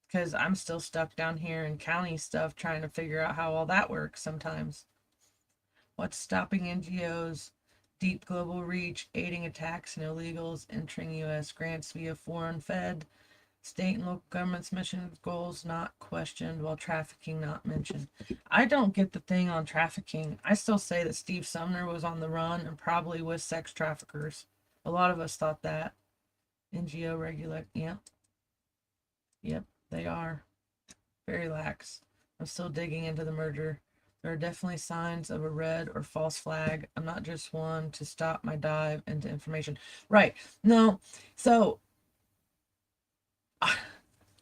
because I'm still stuck down here in county stuff trying to figure out how all that works sometimes. What's stopping NGOs? Deep global reach, aiding attacks and illegals, entering U.S. grants via foreign fed State and local government's mission goals not questioned, while trafficking not mentioned. I don't get the thing on trafficking. I still say that Steve Sumner was on the run and probably with sex traffickers. A lot of us thought that. NGO regulate. Yep. Yep, they are. Very lax. I'm still digging into the merger. There are definitely signs of a red or false flag. I'm not just one to stop my dive into information. Right. No. So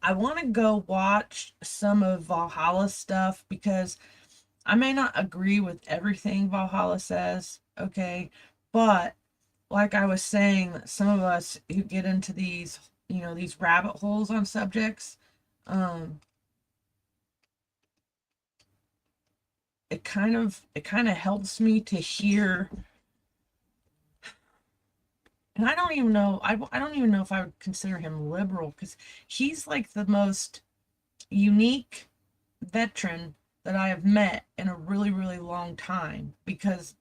I want to go watch some of Valhalla stuff because I may not agree with everything Valhalla says, okay? But like I was saying, some of us who get into these, these rabbit holes on subjects, it kind of helps me to hear. And I don't even know, I don't even know if I would consider him liberal, because he's like the most unique veteran that I have met in a really, really long time, because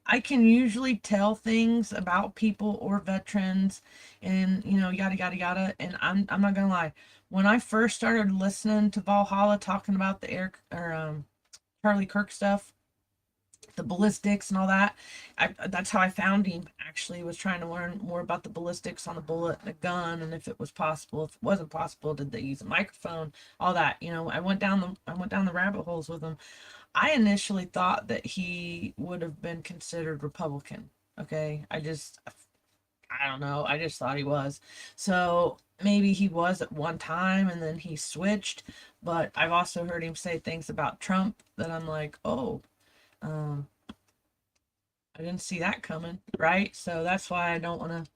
I can usually tell things about people or veterans and, yada, yada, yada. And I'm not gonna lie. When I first started listening to Valhalla talking about the Charlie Kirk stuff, the ballistics and all that, that's how I found him. Actually, was trying to learn more about the ballistics on the bullet and the gun, and if it was possible. If it wasn't possible, did they use a microphone? All that. I went down the rabbit holes with him. I initially thought that he would have been considered Republican. Okay, I don't know. I just thought he was. So maybe he was at one time and then he switched. But I've also heard him say things about Trump that I'm like, oh, I didn't see that coming, right? So that's why I don't want to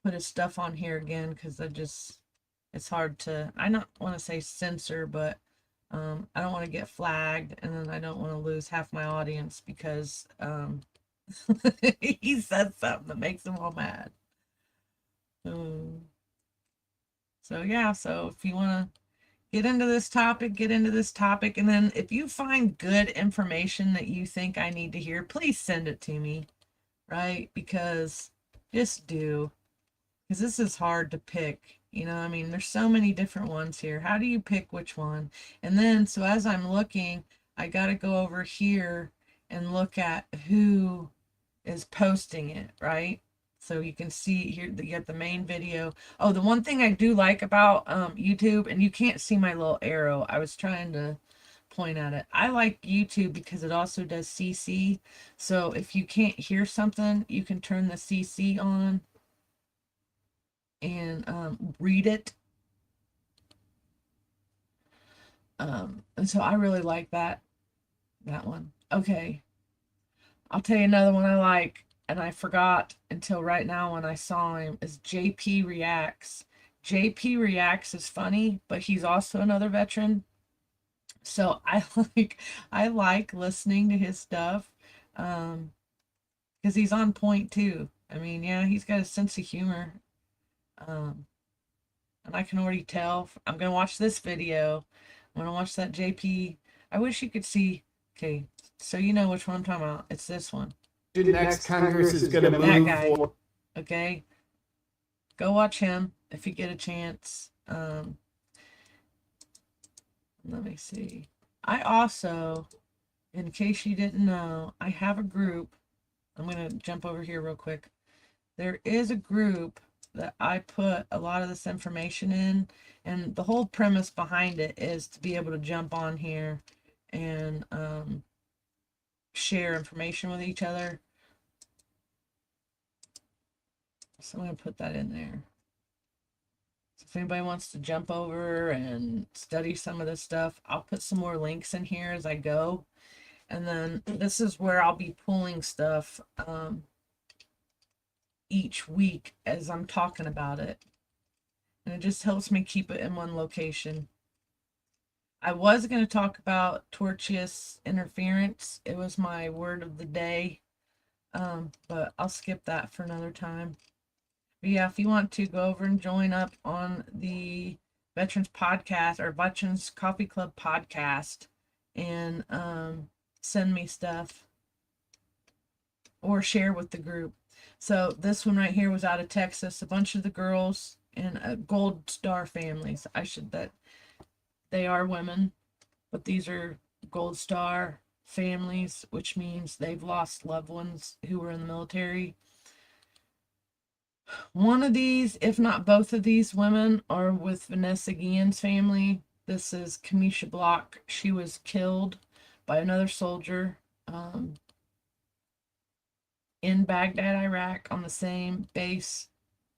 put his stuff on here again, because it's hard to, I don't want to say censor, but I don't want to get flagged, and then I don't want to lose half my audience because he said something that makes them all mad. So yeah, so if you want to get into this topic, and then if you find good information that you think I need to hear, please send it to me, right? Because just do, because this is hard to pick. There's so many different ones here. How do you pick which one? And then, so as I'm looking, I got to go over here and look at who is posting it, right? So you can see here that you get the main video. Oh, the one thing I do like about YouTube, and you can't see my little arrow. I was trying to point at it. I like YouTube because it also does CC. So if you can't hear something, you can turn the CC on and read it. And so I really like that one. Okay, I'll tell you another one I like, and I forgot until right now when I saw him, is JP Reacts. JP Reacts is funny, but he's also another veteran. So I like listening to his stuff, because he's on point too. Yeah, he's got a sense of humor. And I can already tell. I'm gonna watch this video. I'm gonna watch that JP. I wish you could see. Okay, so you know which one I'm talking about. It's this one. The next Congress is gonna move That guy. forward. Okay, go watch him if you get a chance. Let me see. I also, in case you didn't know, I have a group. I'm gonna jump over here real quick. There is a group that I put a lot of this information in, and the whole premise behind it is to be able to jump on here and share information with each other. So I'm going to put that in there. So if anybody wants to jump over and study some of this stuff, I'll put some more links in here as I go. And then this is where I'll be pulling stuff each week as I'm talking about it, and it just helps me keep it in one location. I was going to talk about tortious interference. It was my word of the day, but I'll skip that for another time. But yeah, if you want to go over and join up on the Veterans Podcast or Veterans Coffee Club podcast and send me stuff or share with the group. So this one right here was out of Texas. A bunch of the girls and Gold Star families. That they are women, but these are Gold Star families, which means they've lost loved ones who were in the military. One of these, if not both of these women, are with Vanessa Guillen's family. This is Kamisha Block. She was killed by another soldier in Baghdad, Iraq, on the same base,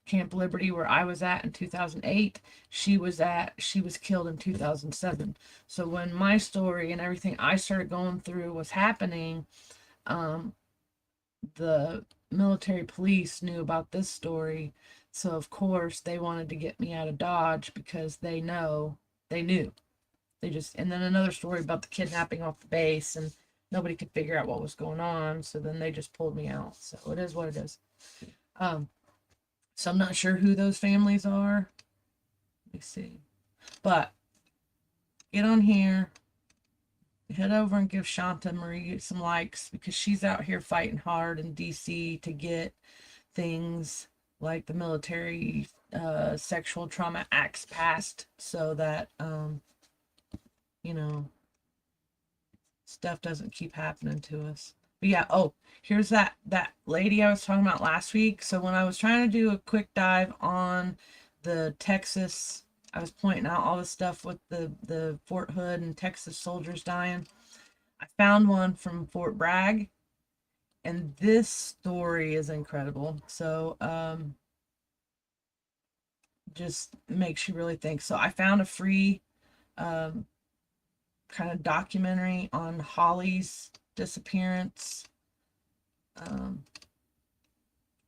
Camp Liberty, where I was at in 2008. She was killed in 2007. So when my story and everything I started going through was happening, the military police knew about this story. So of course they wanted to get me out of Dodge because they knew. And then another story about the kidnapping off the base, and nobody could figure out what was going on. So then they just pulled me out. So it is what it is. So I'm not sure who those families are. Let me see. But get on here. Head over and give Shanta Marie some likes, because she's out here fighting hard in DC to get things like the military sexual trauma acts passed, so that stuff doesn't keep happening to us. But yeah, here's that lady I was talking about last week. So when I was trying to do a quick dive on the Texas, I was pointing out all the stuff with the Fort Hood and Texas soldiers dying. I found one from Fort Bragg, and this story is incredible. So just makes you really think. So I found a free kind of documentary on Holly's disappearance.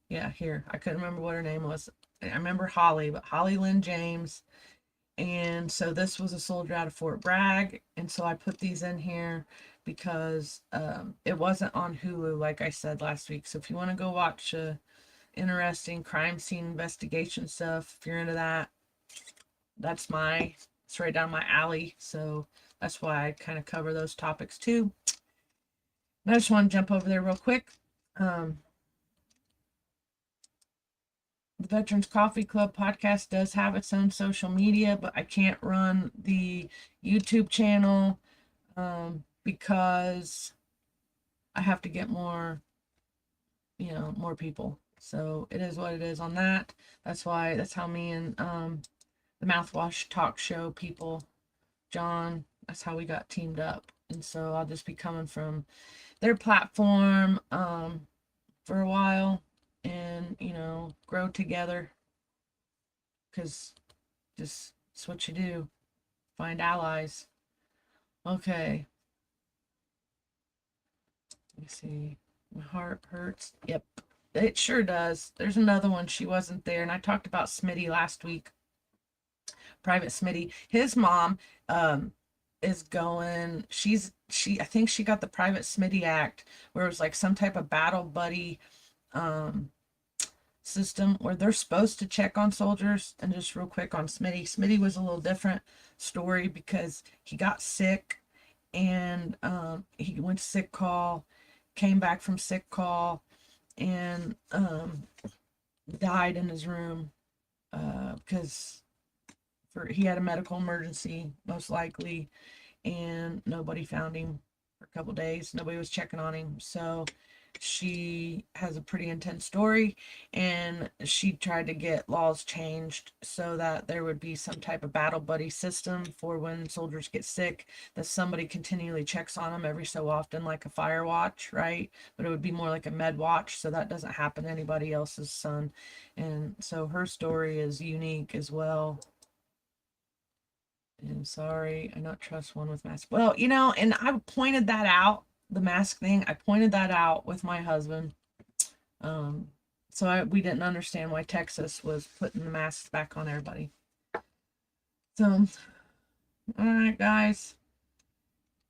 Here, I couldn't remember what her name was. I remember Holly, but Holly Lynn James. And so this was a soldier out of Fort Bragg, and so I put these in here because it wasn't on Hulu, like I said last week. So if you want to go watch interesting crime scene investigation stuff, if you're into that, it's right down my alley. So that's why I kind of cover those topics too. And I just want to jump over there real quick. The Veterans Coffee Club podcast does have its own social media, but I can't run the YouTube channel because I have to get more people. So it is what it is on that. That's how me and the Mouthwash talk show people, John, that's how we got teamed up. And so I'll just be coming from their platform for a while, and grow together, because just it's what you do, find allies. Okay, let me see. My heart hurts. Yep, it sure does. There's another one. She wasn't there, and I talked about Smitty last week. Private Smitty, his mom is going, I think she got the Private Smitty Act, where it was like some type of battle buddy system where they're supposed to check on soldiers. And just real quick on Smitty was a little different story, because he got sick, and he went to sick call, came back from sick call, and died in his room because he had a medical emergency, most likely, and nobody found him for a couple days. Nobody was checking on him. So she has a pretty intense story, and she tried to get laws changed so that there would be some type of battle buddy system for when soldiers get sick, that somebody continually checks on them every so often, like a fire watch, right? But it would be more like a med watch, so that doesn't happen to anybody else's son. And so her story is unique as well. And sorry, I not trust one with mask. Well, and I pointed that out, the mask thing. I pointed that out with my husband. So we didn't understand why Texas was putting the masks back on everybody. So, all right, guys.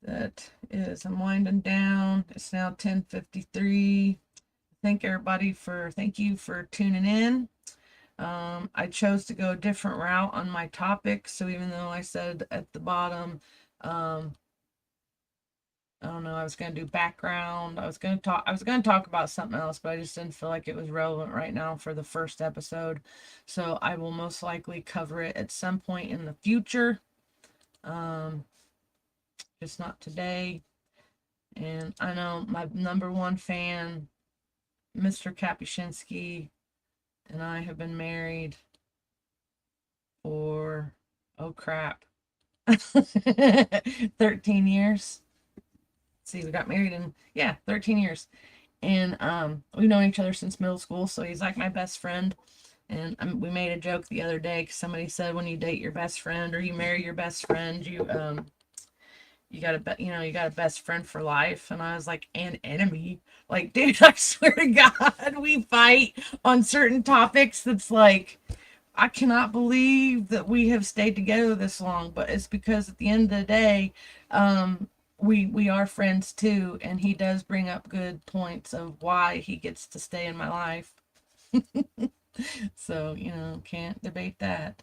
I'm winding down. It's now 10:53. Thank you for tuning in. I chose to go a different route on my topic. So even though I said at the bottom, I don't know. I was gonna do background. I was gonna talk about something else, but I just didn't feel like it was relevant right now for the first episode. So I will most likely cover it at some point in the future. Just not today. And I know my number one fan, Mr. Kapuscinski, and I have been married for, oh crap, 13 years. See, we got married in 13 years, and we've known each other since middle school, so he's like my best friend. And we made a joke the other day because somebody said when you date your best friend or you marry your best friend, you got a best friend for life. And I was like, an enemy. Like, dude, I swear to God, we fight on certain topics that's like, I cannot believe that we have stayed together this long. But it's because at the end of the day, we are friends too, and he does bring up good points of why he gets to stay in my life. So, can't debate that.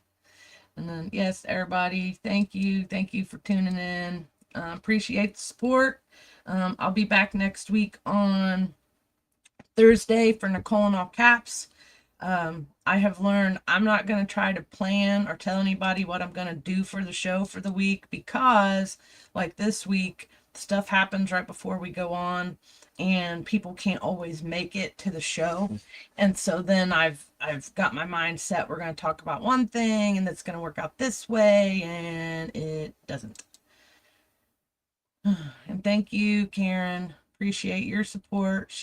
And then, yes, everybody, thank you for tuning in. Appreciate the support. I'll be back next week on Thursday for Nicole and All Caps. I have learned I'm not going to try to plan or tell anybody what I'm going to do for the show for the week, because like this week, stuff happens right before we go on and people can't always make it to the show. And so then I've got my mind set. We're going to talk about one thing and it's going to work out this way, and it doesn't. And thank you, Karen. Appreciate your support.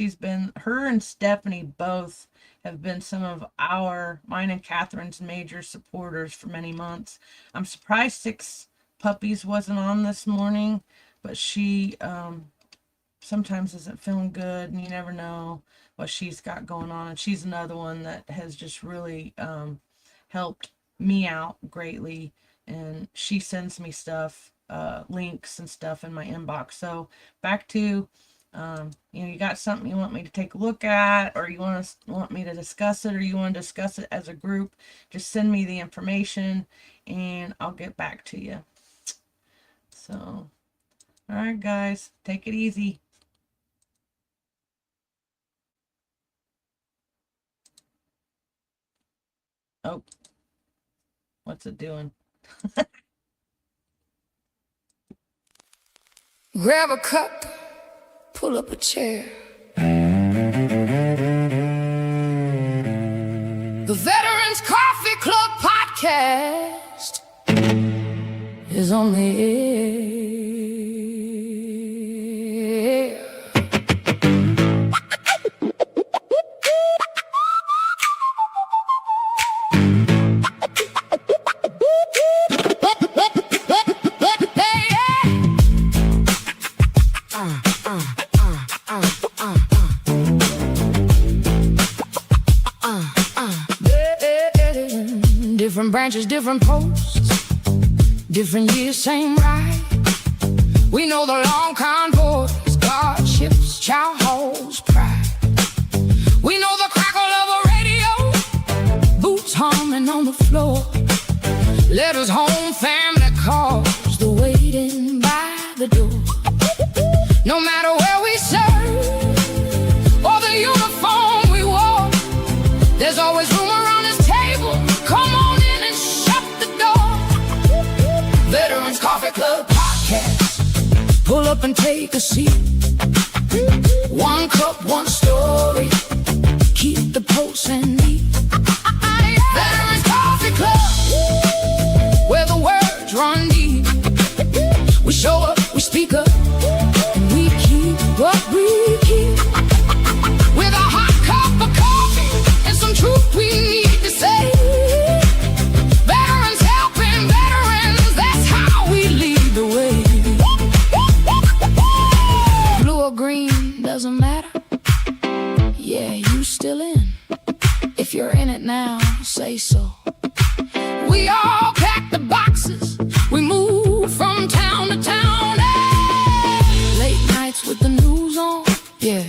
Her and Stephanie both have been some of mine and Catherine's major supporters for many months. I'm surprised Six Puppies wasn't on this morning, but she sometimes isn't feeling good, and you never know what she's got going on. And she's another one that has just really helped me out greatly, and she sends me stuff, links and stuff in my inbox. So back to you got something you want me to take a look at, or you want me to discuss it, or you want to discuss it as a group, just send me the information and I'll get back to you. So, all right, guys, take it easy. Oh, what's it doing? Grab a cup, pull up a chair. The Veterans Coffee Club podcast is on the air. Different branches, different posts, different years, same ride. We know the long convoys, guardships, chow halls, pride. We know the crackle of a radio, boots humming on the floor, letters home, family calls, the waiting by the door. No matter where we serve or the uniform we wore, there's always room around this table. Come on in and shut the door. Veterans Coffee Club podcast. Pull up and take a seat. One cup, one story. Keep the pulse and beat. Veterans Coffee Club, where the words run deep. We show up, we speak up, and we keep what we keep. With a hot cup of coffee and some truth we need to say. Veterans helping veterans, that's how we lead the way. Blue or green, doesn't matter. Yeah, you still in. If you're in it now, say so. We all pack the boxes, we move from town to town. Hey! Late nights with the news on, yeah,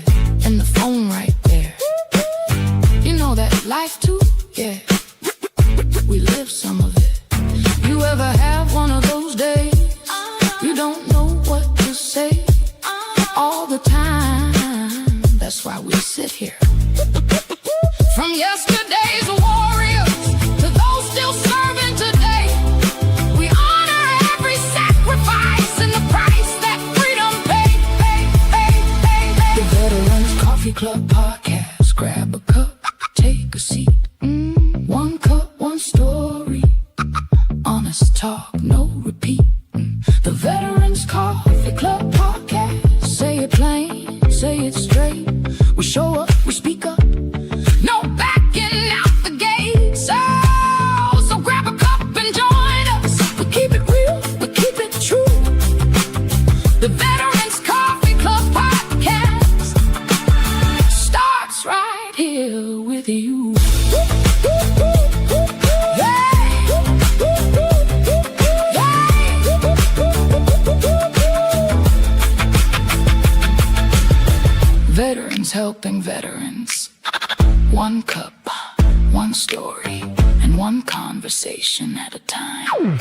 and the phone right there. You know that life too, yeah, we live some of it. You ever have one of those days you don't know what to say? yesterday's warriors to those still serving today. We honor every sacrifice and the price that freedom paid. The Veterans Coffee Club Podcast. Grab a cup, take a seat. One cup, one story. Honest talk, no repeat. The Veterans Coffee Club Podcast. Say it plain, say it straight. We show up, we speak up. No backing out the gate. So grab a cup and join us. We keep it real, we keep it true. The Veterans Coffee Club Podcast starts right here with you. Veterans helping veterans. One cup, one story, and one conversation at a time.